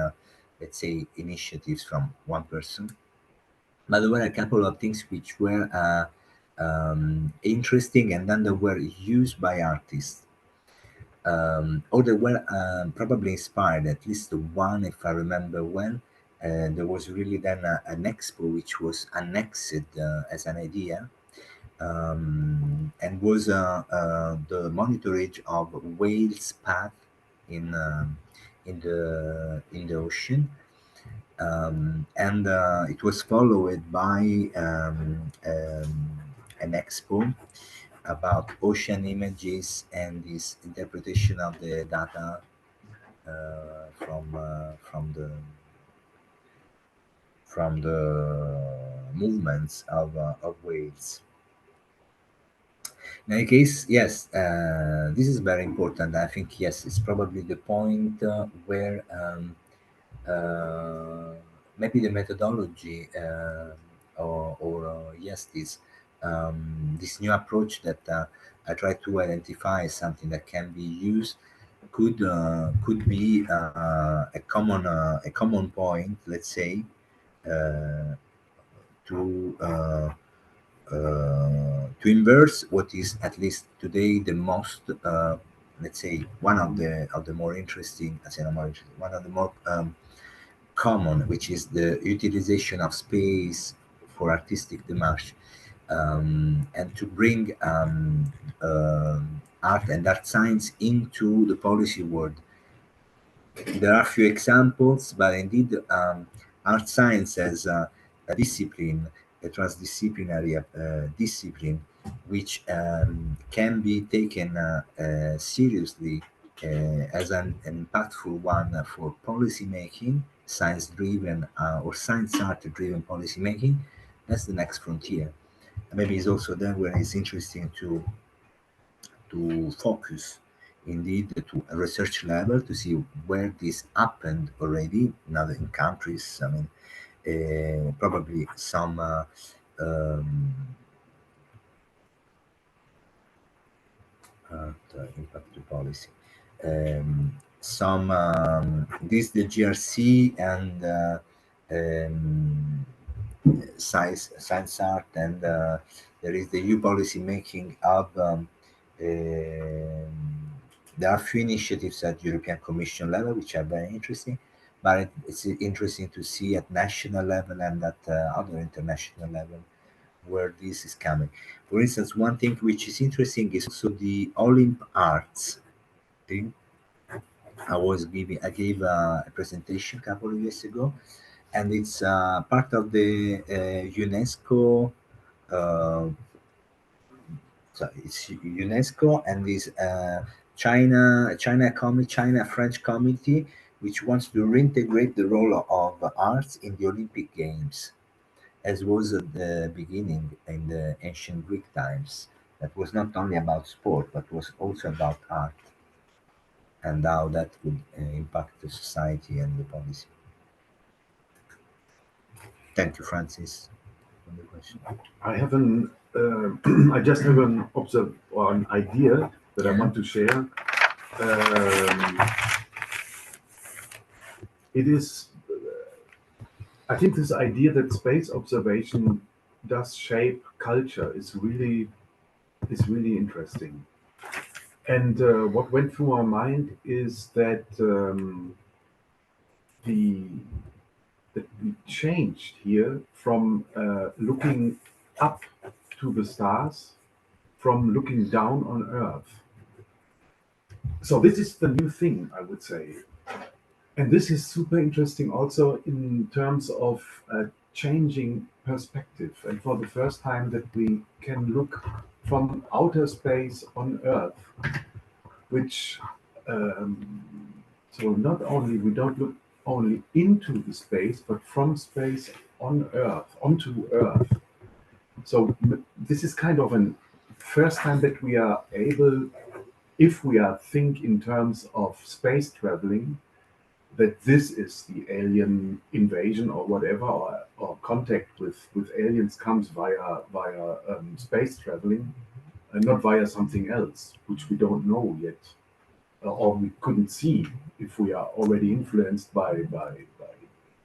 let's say, initiatives from one person. But there were a couple of things which were interesting, and then they were used by artists. Or they were probably inspired, at least one, if I remember well. There was really then an expo which was annexed as an idea, and was the monitorage of whales' path in in the ocean, and it was followed by an expo about ocean images and this interpretation of the data from the movements of whales. In any case, yes, this is very important. I think, yes, it's probably the point where uh, maybe the methodology, or yes, this new approach that I try to identify as something that can be used could be a common point, let's say, uh, to to inverse what is, at least today, the most, let's say, one of the more interesting, I say not more interesting, one of the more common, which is the utilization of space for artistic démarche, and to bring art and art science into the policy world. There are a few examples, but indeed, art science as a discipline, a transdisciplinary discipline, which can be taken seriously as an impactful one for policy making, science driven or science art driven policy making. That's the next frontier. Maybe it's also there where it's interesting to focus indeed to a research level to see where this happened already in other in countries. I mean, probably some um, impact to policy. Some this the GRC and science art, and there is the EU policy making hub. There are a few initiatives at European Commission level which are very interesting, but it's interesting to see at national level and at other international level where this is coming. For instance, one thing which is interesting is also the Olymp Arts thing. I gave a presentation a couple of years ago, and it's part of the UNESCO. Uh, so it's UNESCO and this China French committee, which wants to reintegrate the role of arts in the Olympic Games, as was at the beginning in the ancient Greek times. That was not only about sport, but was also about art and how that would impact the society and the policy. Thank you, Francis, for the question. I have I just have an or an idea that I want to share. It is, I think, this idea that space observation does shape culture is really interesting. And what went through my mind is that that we changed here from looking up to the stars from looking down on Earth. So this is the new thing, I would say. And this is super interesting also in terms of changing perspective. And for the first time that we can look from outer space on Earth, which so not only we don't look only into the space, but from space on Earth, onto Earth. So this is kind of an first time that we are able, if we are think in terms of space traveling, that this is the alien invasion or whatever, or contact with aliens comes via space traveling, and not via something else, which we don't know yet, or we couldn't see if we are already influenced by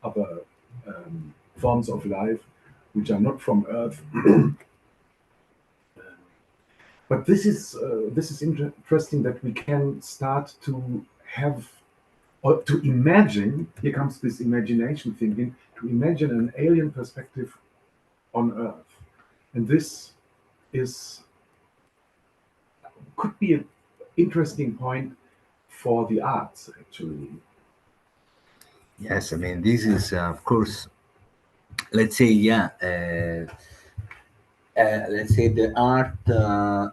other forms of life which are not from Earth. But this is interesting that we can start to have or to imagine. Here comes this imagination thinking, to imagine an alien perspective on Earth, and this is could be an interesting point for the arts actually. Yes, I mean, this is, of course, let's say, yeah, let's say the art,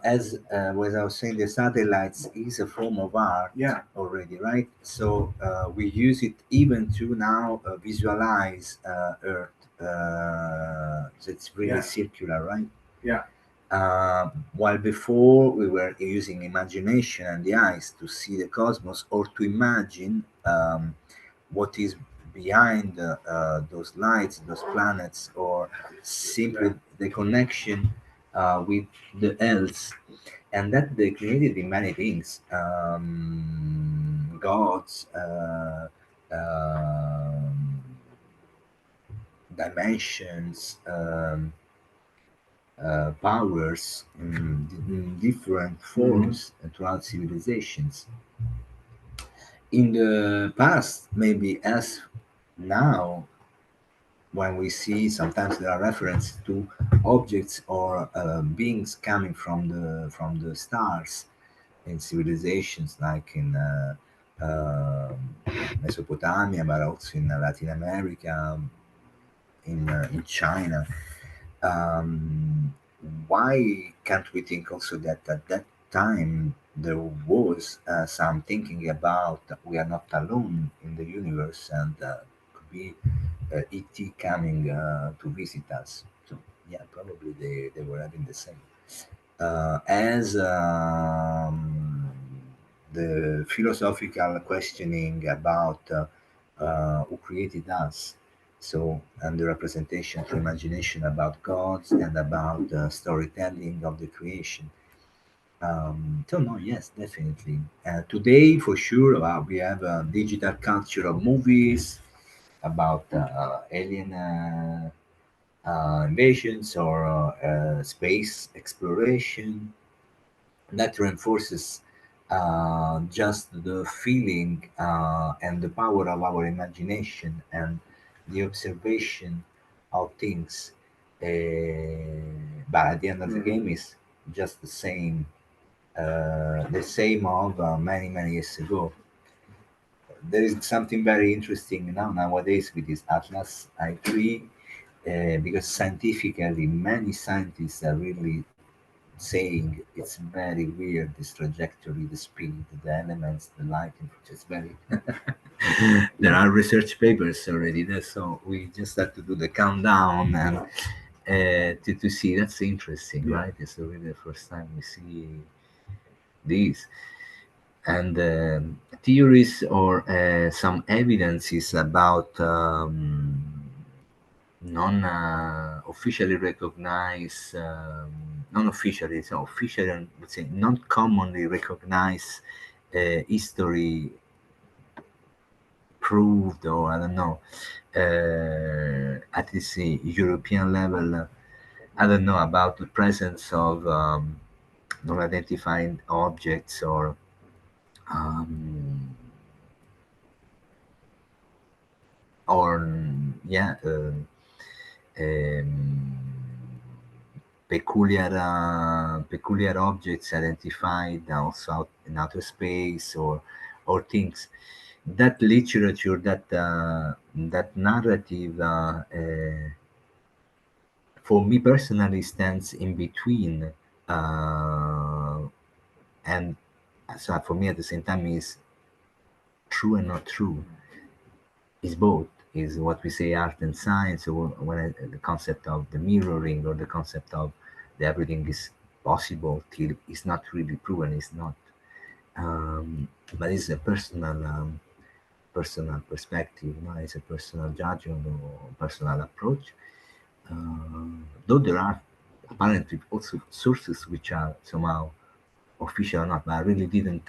as I was saying, the satellites is a form of art Yeah. already, right? So we use it even to now visualize Earth. So it's really Yeah. circular, right? Yeah. While before we were using imagination and the eyes to see the cosmos or to imagine what is behind those lights, those planets, or simply the connection with the else, and that they created in many things, gods, dimensions, powers in different forms throughout civilizations. In the past, maybe as now, when we see sometimes there are references to objects or beings coming from the stars in civilizations like in Mesopotamia, but also in Latin America, in China. Um, why can't we think also that at that time there was some thinking about we are not alone in the universe and could be ET coming to visit us? So yeah, probably they were having the same. As the philosophical questioning about who created us, so and the representation through imagination about gods and about the storytelling of the creation. So no, yes, definitely. Today, for sure, we have a digital culture of movies about alien invasions or space exploration that reinforces just the feeling and the power of our imagination and the observation of things. But at the end of the game, is just the same of many years ago. There is something very interesting nowadays with this Atlas I3, because scientifically, many scientists are really saying it's very weird, this trajectory, the speed, the elements, the lighting, which is very there are research papers already there, so we just have to do the countdown and to see. That's interesting, right? It's really the first time we see these, and theories or some evidences about non officially recognized, non officially, so officially, let's say, not commonly recognized history proved, or I don't know, at least European level. I don't know about the presence of non-identified objects or um, or yeah. Um, peculiar objects identified also out in outer space, or things. That literature, that narrative, for me personally, stands in between, and so for me at the same time is true and not true. Is both. Is what we say art and science, or the concept of the mirroring, or the concept of the everything is possible till it's not really proven. It's not. But it's a personal perspective. No? It's a personal judgment or personal approach. Though there are apparently also sources which are somehow official or not, but I really didn't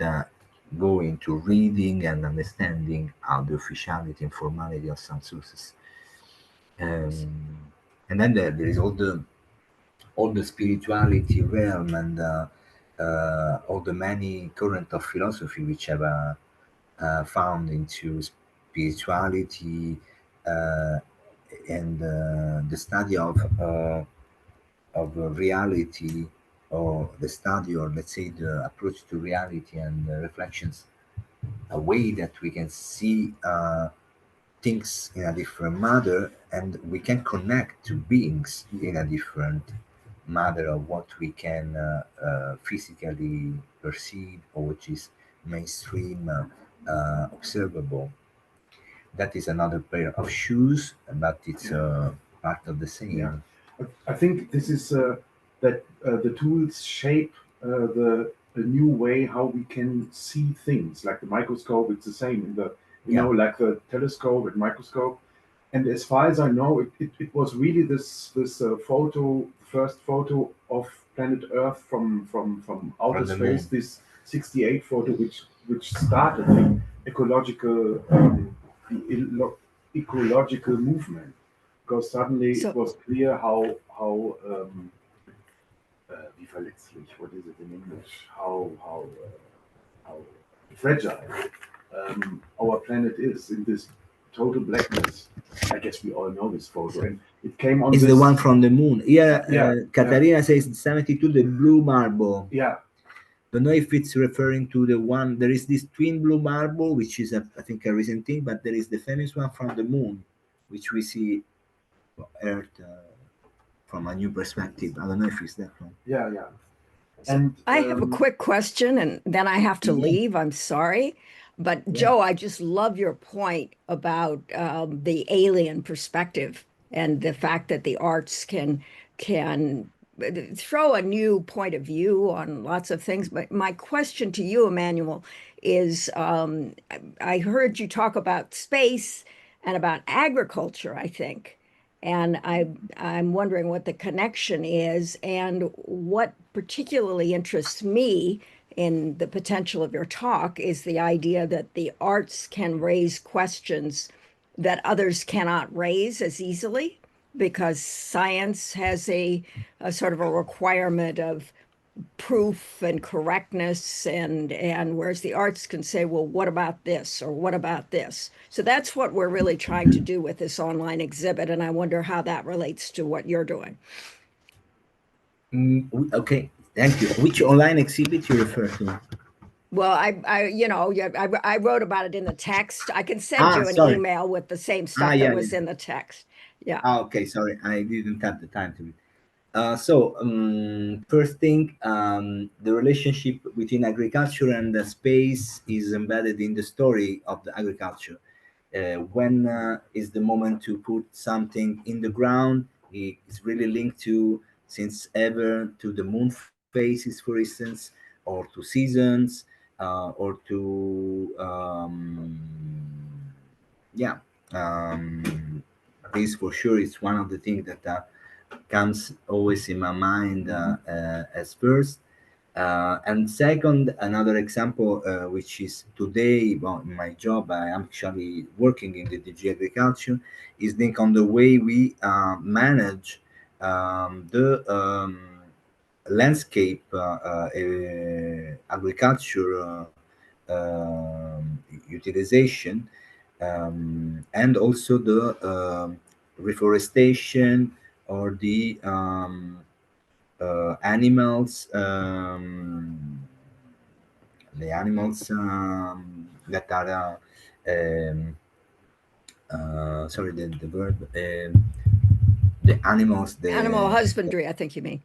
go into reading and understanding how the officiality and formality of some sources. And then there is all the spirituality realm, and all the many current of philosophy which have found into spirituality, and the study of reality, or the study, or let's say the approach to reality and reflections, a way that we can see things in a different manner, and we can connect to beings in a different matter of what we can physically perceive, or which is mainstream observable. That is another pair of shoes, but it's part of the same. Yeah. I think this is that the tools shape the new way how we can see things. Like the microscope, it's the same in the like the telescope and microscope. And as far as I know, it was really this first photo of planet Earth from outer the space, moon. this 68 photo, which started the ecological ecological movement, because suddenly it was clear how wie verletzlich, what is it in English? How fragile our planet is in this total blackness. I guess we all know this photo, and it came on. It's this, the one from the moon. Yeah, Katarina yeah. says 72, the blue marble. Yeah. Don't know if it's referring to the one. There is this twin blue marble, which is I think a recent thing, but there is the famous one from the moon, which we see Earth from a new perspective. I don't know if it's that one. Yeah, yeah. And I have a quick question, and then I have to leave. I'm sorry. But Joe, I just love your point about the alien perspective and the fact that the arts can throw a new point of view on lots of things. But my question to you, Emanuele, is I heard you talk about space and about agriculture, I think. And I'm wondering what the connection is, and what particularly interests me in the potential of your talk is the idea that the arts can raise questions that others cannot raise as easily, because science has a sort of a requirement of proof and correctness, and whereas the arts can say, well, what about this, or what about this? So that's what we're really trying to do with this online exhibit, and I wonder how that relates to what you're doing. Okay, thank you. Which online exhibit you refer to? Well, I wrote about it in the text. I can send you an email with the same stuff that was in the text. Yeah. Okay, sorry, I didn't have the time to read. First thing, the relationship between agriculture and the space is embedded in the story of the agriculture. When is the moment to put something in the ground? It's really linked to, since ever, to the moon phases, for instance, or to seasons, or to this for sure is one of the things that comes always in my mind as first. And second, another example, which is today, well, in my job, I am actually working in the DG agriculture, is linked on the way we manage the landscape agriculture utilization, and also the reforestation, or the animals, the animals that are sorry, the verb, the animals, Animal the husbandry, I think you mean.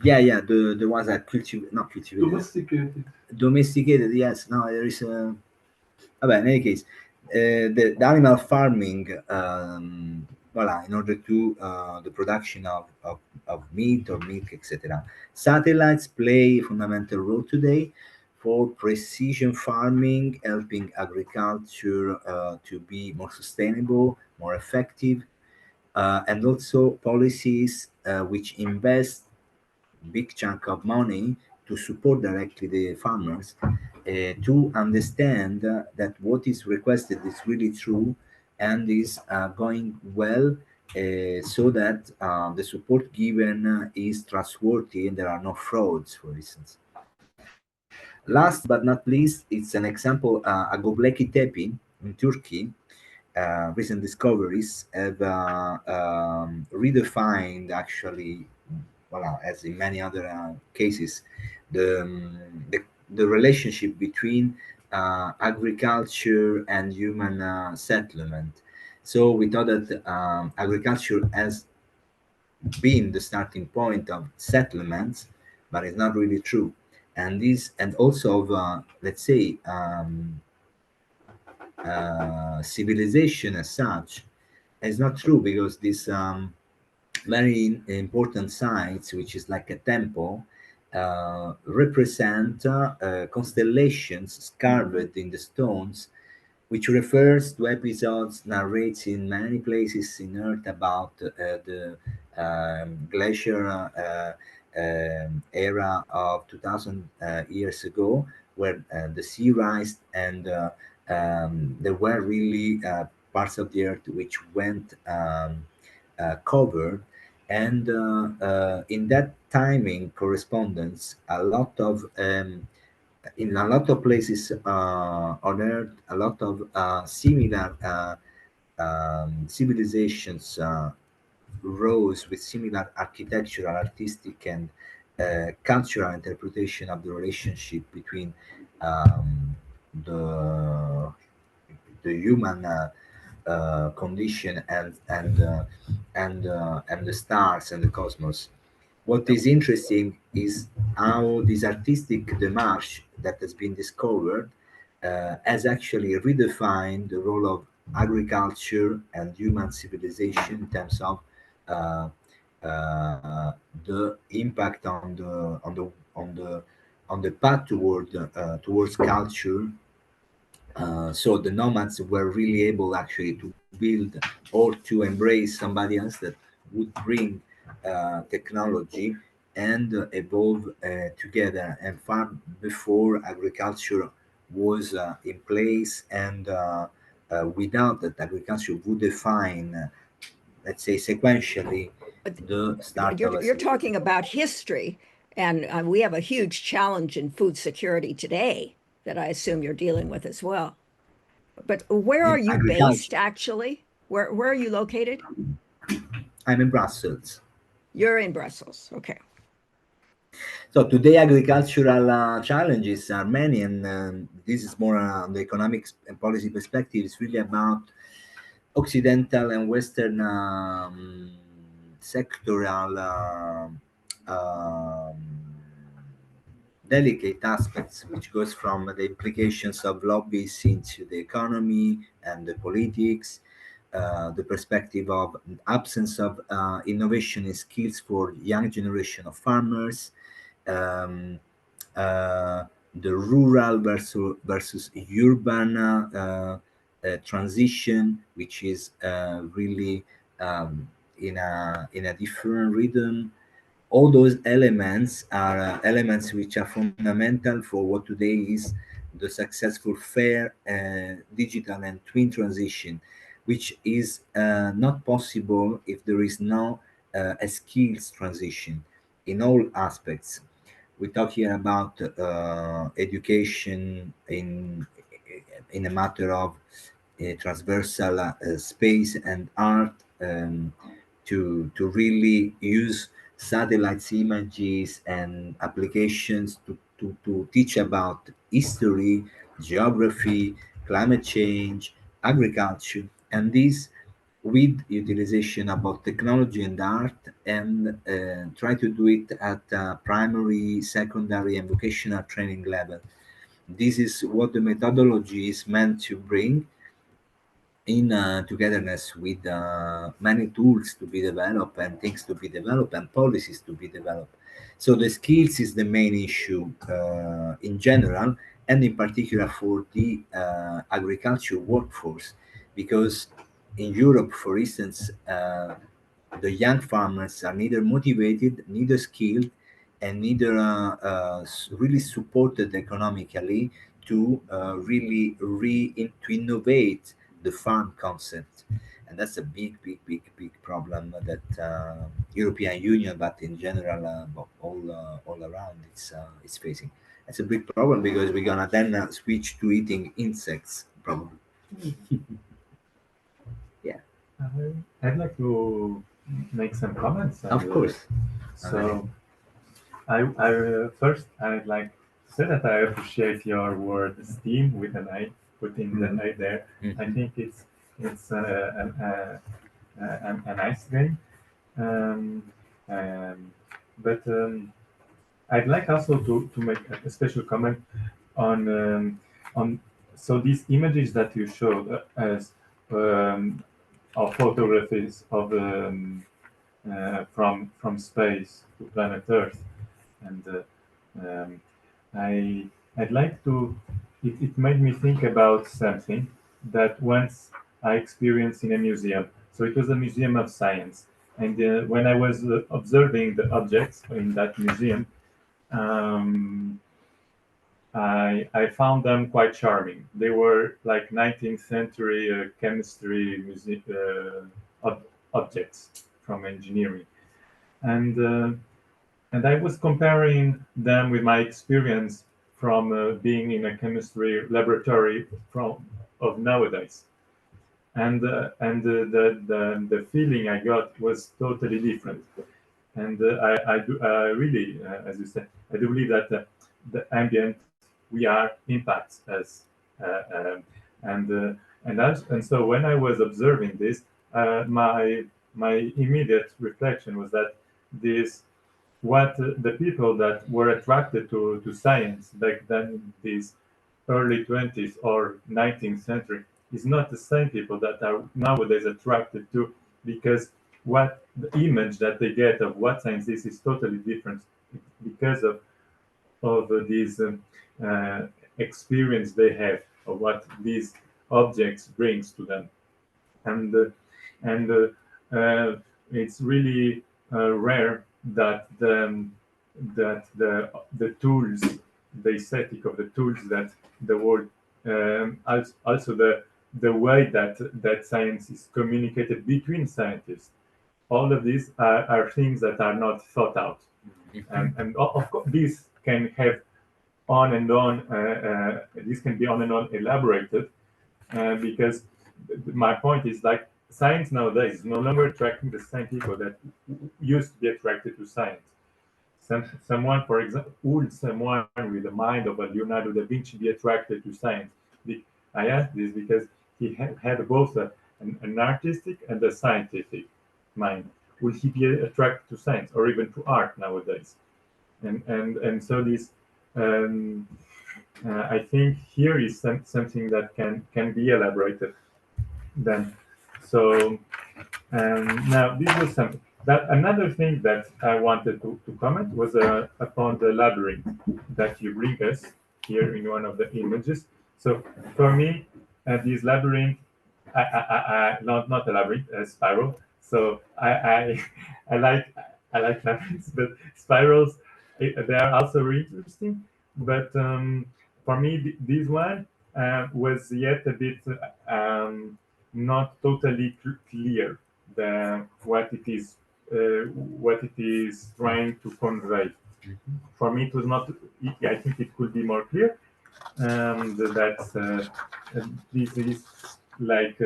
yeah, the ones that cultivate, not cultivated, Domesticated. domesticated. Yes, no, there is a. Vabbè, in any case, the animal farming, voila, in order to the production of meat or milk, etc. Satellites play a fundamental role today for precision farming, helping agriculture to be more sustainable, more effective, and also policies which invest big chunk of money to support directly the farmers to understand that what is requested is really true and is going well, so that the support given is trustworthy and there are no frauds, for instance. Last but not least, it's an example, a Göbekli Tepe in Turkey. Recent discoveries have redefined, actually, well, as in many other cases, the, the relationship between agriculture and human settlement. So we thought that agriculture has been the starting point of settlements, but it's not really true. And this, and also of, let's say, civilization as such, is not true, because this very important sites, which is like a temple, represent constellations carved in the stones, which refers to episodes narrated in many places in Earth about the glacier era of 2000 years ago, where the sea rised, and there were really parts of the Earth which went covered. And in that timing correspondence, a lot of in a lot of places on Earth, a lot of similar civilizations rose with similar architectural, artistic, and cultural interpretation of the relationship between um, the the human condition and the stars and the cosmos. What is interesting is how this artistic démarche that has been discovered has actually redefined the role of agriculture and human civilization in terms of uh, the impact on the path towards culture. So the nomads were really able actually to build or to embrace somebody else that would bring technology and evolve together, and far before agriculture was in place, and without that, agriculture would define, let's say, sequentially But the start of a you're civilization. talking about history, and we have a huge challenge in food security today that I assume you're dealing with as well. But where are In you agriculture, based, actually? Where are you located? I'm in Brussels. You're in Brussels. Okay. So today, agricultural challenges are many, and this is more on the economic and policy perspective. It's really about Occidental and Western sectoral delicate aspects, which goes from the implications of lobbies into the economy and the politics, the perspective of absence of innovation and skills for young generation of farmers, um, uh, the rural versus urban transition, which is really in a different rhythm. All those elements are elements which are fundamental for what today is the successful fair digital and twin transition, which is not possible if there is no a skills transition in all aspects. We talk here about education in a matter of transversal space and art, to really use satellites images and applications to teach about history, geography, climate change, agriculture, and this with utilization about technology and art, and try to do it at primary, secondary, and vocational training level. This is what the methodology is meant to bring in togetherness with many tools to be developed and things to be developed and policies to be developed. So the skills is the main issue in general, and in particular for the agriculture workforce, because in Europe, for instance, the young farmers are neither motivated, neither skilled, and neither really supported economically to really to innovate the farm concept. And that's a big problem that European Union, but in general, all around, it's facing. It's a big problem because we're gonna then switch to eating insects, probably. Yeah, I'd like to make some comments. of course. So, first, I'd like to say that I appreciate your word "steam" with an I, putting the I there. I think it's a nice thing. Um, um, but I'd like also to make a special comment on so these images that you showed as of photographies of from space to planet Earth, and um, I I'd like to. It made me think about something that once I experienced in a museum. So it was a museum of science, and when I was observing the objects in that museum, um, I found them quite charming. They were like 19th century chemistry objects from engineering, and and I was comparing them with my experience from being in a chemistry laboratory from of nowadays, and the feeling I got was totally different. And I really, as you said, I do believe that the ambient we are impacts us, uh, um, and so when I was observing this, my immediate reflection was that this what the people that were attracted to science back then in these early 20th or 19th century is not the same people that are nowadays attracted to, because what the image that they get of what science is totally different because of this experience they have of what these objects brings to them, and it's really rare that the tools, the aesthetic of the tools that the world, also the way that science is communicated between scientists, all of these are things that are not thought out, and of course these can have on and on. This can be on and on elaborated, because my point is like science nowadays is no longer attracting the same people that used to be attracted to science. Someone, for example, would someone with the mind of a Leonardo da Vinci be attracted to science? I ask this because he had both an artistic and a scientific mind. Would he be attracted to science or even to art nowadays? And so this, I think here is something that can be elaborated then. So now this was something that another thing that I wanted to comment was upon the labyrinth that you bring us here in one of the images. So for me, this labyrinth, not a labyrinth, a spiral. So I like labyrinths, but spirals, they are also really interesting. But for me, this one was yet a bit not totally clear what it is trying to convey. For me, it was not. I think it could be more clear. That this is like,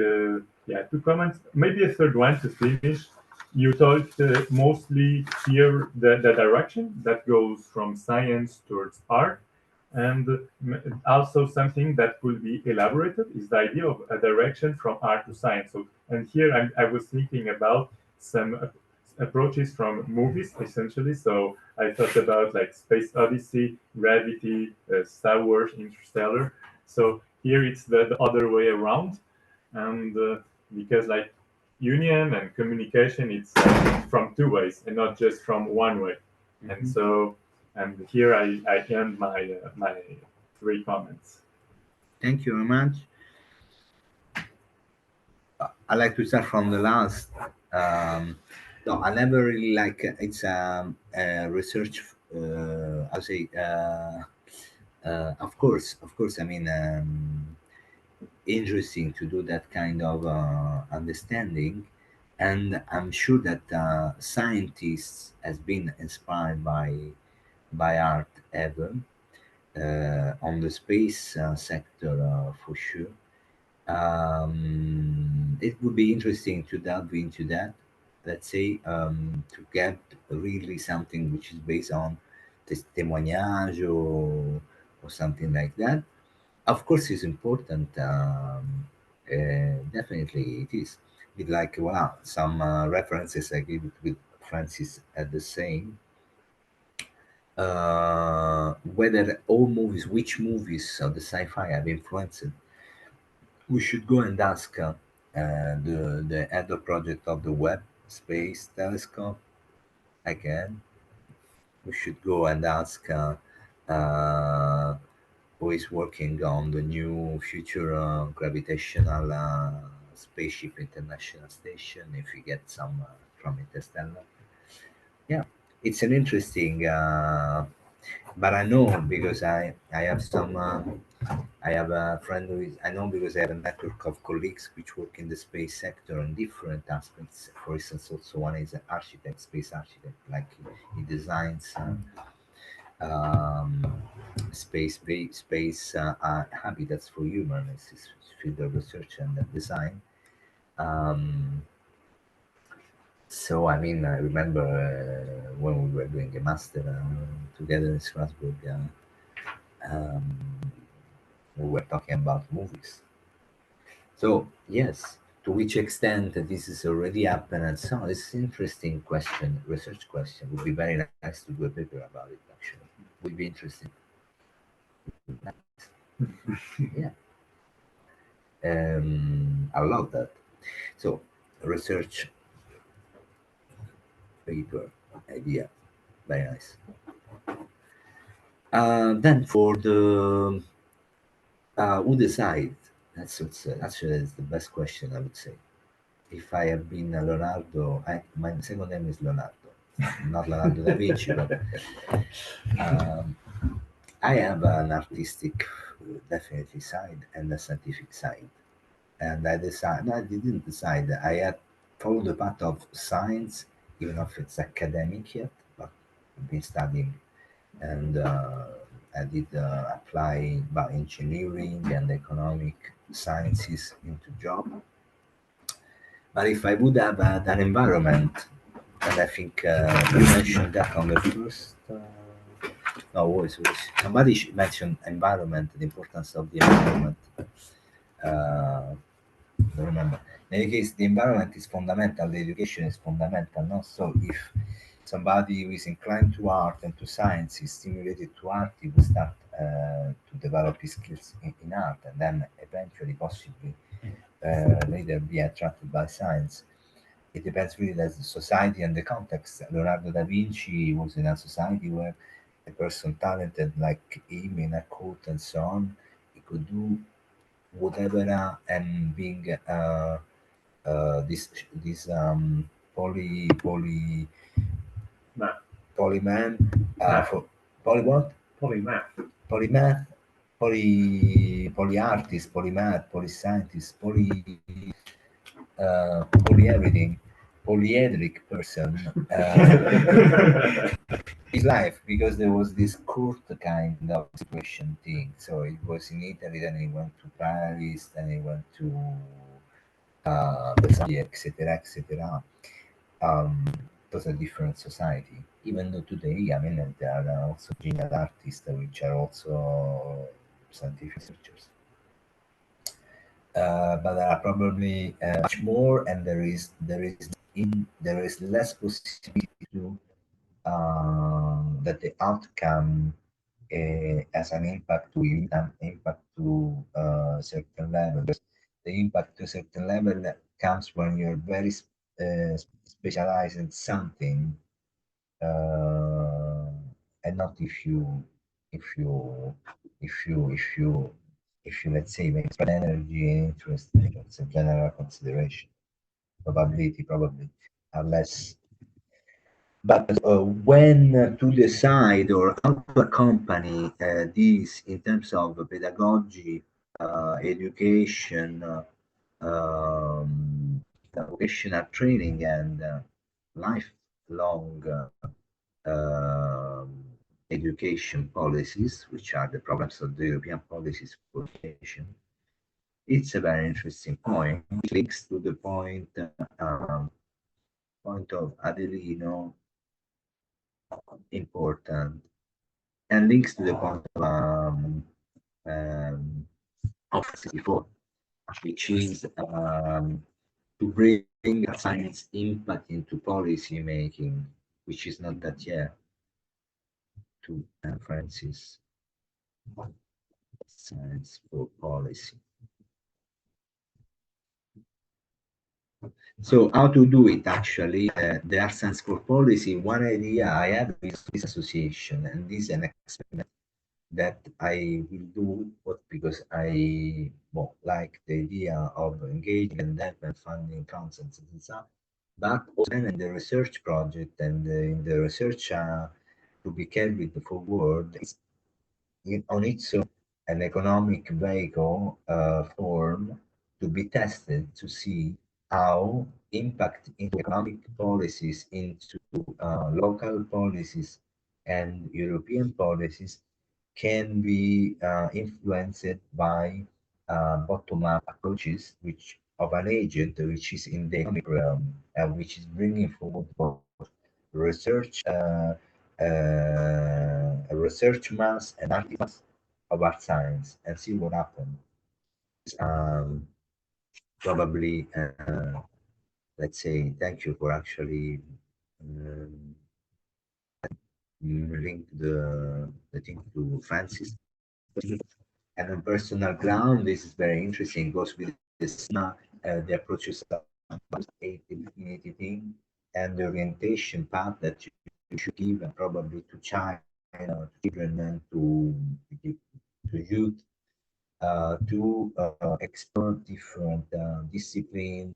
yeah, two comments, maybe a third one to finish. you talked mostly here the direction that goes from science towards art, and also something that could be elaborated is the idea of a direction from art to science. So, and here I was thinking about some approaches from movies, essentially. So I thought about like Space Odyssey, Gravity, Star Wars, Interstellar. So here it's the other way around, and because like union and communication, it's from two ways and not just from one way. And so, and here I end my three comments. Thank you very much. I like to start from the last. No, I never really like it's research. I'll say, of course. I mean, interesting to do that kind of understanding, and I'm sure that scientists has been inspired by art ever on the space sector for sure. It would be interesting to delve into that, let's say, to get really something which is based on témoignage or something like that. Of course, it's important. Definitely, it is. With like, wow, some references I give with Francis at the same. Whether all movies, which movies of the sci-fi have influenced, we should go and ask the head of project of the Webb Space Telescope again. We should go and ask uh, who is working on the new future gravitational spaceship international station if we get some from Interstellar. Yeah, it's an interesting, but I know because I have some. I have a friend who is, I know because I have a network of colleagues which work in the space sector in different aspects. For instance, also one is an architect, space architect, like he designs um, space habitats for humans. It's his field of research and design. Um, so, I mean, I remember when we were doing a master together in Strasbourg, um, we were talking about movies. So yes, to which extent this is already happened and so on. It's an interesting question, research question. Would be very nice to do a paper about it. Actually, would be interesting. Yeah, I love that. So research paper idea, very nice. Then for the who decide? Actually that's the best question I would say. If I have been Leonardo, my second name is Leonardo, not Leonardo da Vinci, but um, I have an artistic, definitely side and a scientific side. And I decided, no, I didn't decide. I had followed the path of science, even if it's academic yet, but I've been studying and I did apply by engineering and economic sciences into job. But if I would have had an environment, and I think you mentioned that on the first, no, somebody mentioned environment, the importance of the environment. Don't remember. In any case, the environment is fundamental. The education is fundamental. No, so if somebody who is inclined to art and to science is stimulated to art, he will start to develop his skills in art, and then eventually, possibly, later be attracted by science. It depends really on the society and the context. Leonardo da Vinci was in a society where a person talented like him in a court and so on, he could do whatever and being this Math. polyman Math. for poly what Polymath. polymath poly artist polymath poly scientist poly everything polyedric person his life because there was this court kind of situation thing. So it was in Italy, then he went to Paris, then he went to Versailles, etc., etc. um, totally different society. Even though today, I mean, there are also genial artists which are also scientific researchers. But there are probably much more, and there is less possibility to that the outcome has an impact to an impact to a certain level. The impact to a certain level comes when you're very specialized in something, uh, and not if you if you let's say make energy and interest. It's a general consideration. Probability probably are less. But when to decide or how to accompany this in terms of pedagogy, education, vocational training, and lifelong education policies, which are the problems of the European policies for education, it's a very interesting point, which links to the point of Adelino, important, and links to the point um, of before, which is to bring science impact into policy making, which is not that yet. To Francis, science for policy. So how to do it actually? The Art Science for Policy, one idea I have is this association, and this is an experiment that I will do, but because I like the idea of engaging and development funding concepts and stuff, but also in the research project and in the research to be carried forward on its own an economic vehicle form to be tested to see how impact into economic policies, into local policies and European policies can be influenced by bottom-up approaches, which of an agent which is in the economic realm, which is bringing forward both research, a research mass and active mass of art science, and see what happens. Um, Probably, let's say, thank you for actually um, link the thing to Francis. And on personal ground, this is very interesting. Goes with this the approaches of infinity thing and the orientation path that you should give, and probably to China, to children, and to youth, to explore different disciplines,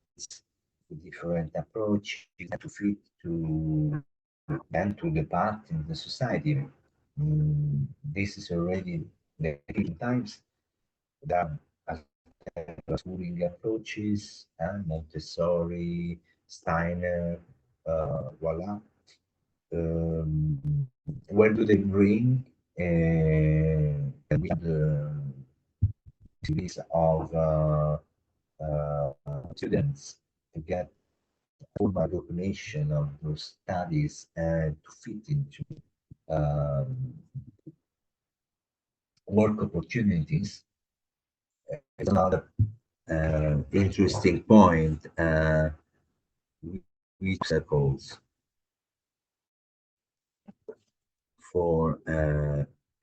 different approaches, and to fit to and to the path in the society. This is already the times. There are schooling approaches and Montessori, Steiner, voila. Where do they bring the series of students to get full recognition of those studies and to fit into um, work opportunities is another interesting point. Which circles for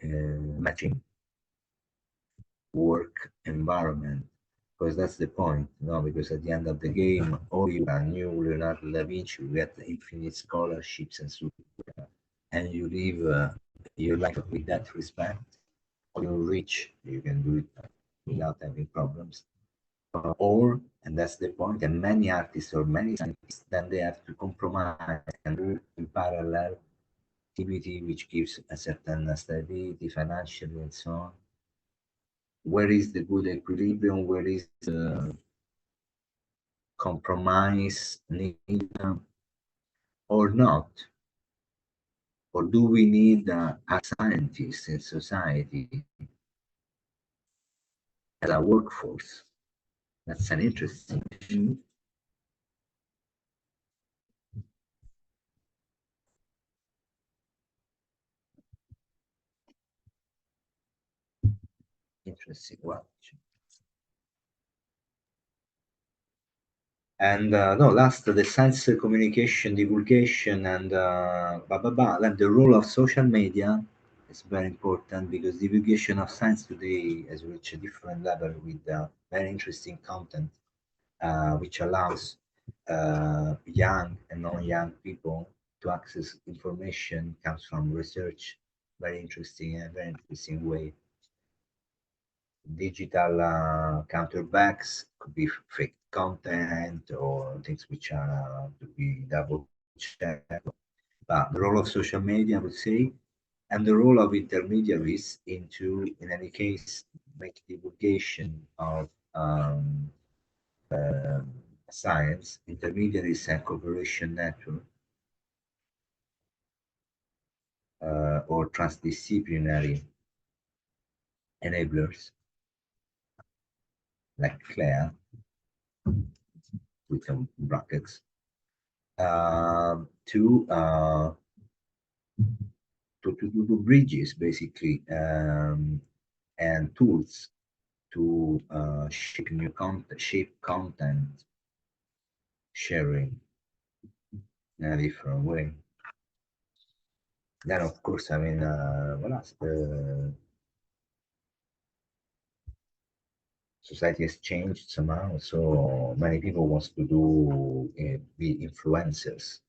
matching work environment, because that's the point, because at the end of the game, all you are new Leonardo da Vinci, you get infinite scholarships and so, and you live your life with that respect. You're rich, you can do it without having problems. Or, and that's the point, and many artists or many scientists, then they have to compromise and do in parallel activity which gives a certain stability financially and so on. Where is the good equilibrium? Where is the compromise needed or not? Or do we need a scientist in society as a workforce? That's an interesting issue. let's see what. And no, last, the science communication, divulgation, and blah blah blah. Then the role of social media is very important because divulgation of science today has reached a different level with very interesting content, which allows young and non-young people to access information comes from research. Very interesting way. Digital counterbacks could be fake content or things which are to be double checked. But the role of social media, I would say, and the role of intermediaries into, in any case, make divulgation of science, intermediaries and cooperation network, or transdisciplinary enablers like CLEA, with some brackets, to do bridges basically, and tools to shape content sharing in a different way. Then of course, I mean, what else? Society has changed somehow, so many people wants to do be influencers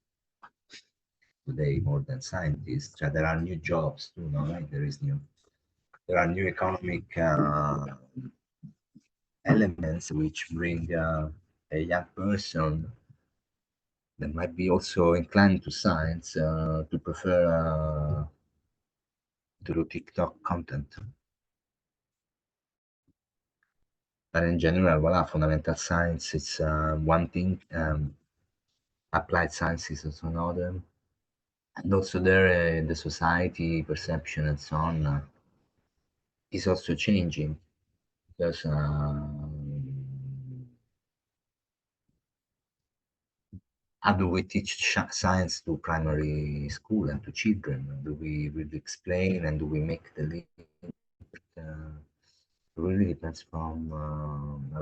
today more than scientists. So there are new jobs too, no? Right? There are new economic elements which bring a young person that might be also inclined to science to prefer to do TikTok content. But in general, voila, fundamental science is one thing, applied sciences is another, and also there the society perception and so on is also changing because how do we teach science to primary school and to children? Do we really explain and do we make the link? Really depends from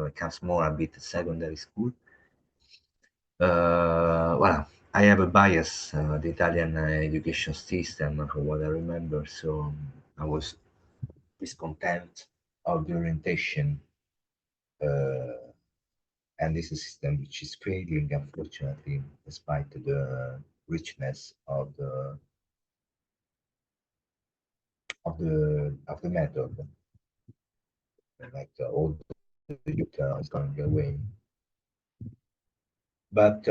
it comes more a bit secondary school. Well, I have a bias, the Italian education system, from what I remember, so I was discontent of the orientation, and this is a system which is failing, unfortunately, despite the richness of the method. Like all the youth is going away, but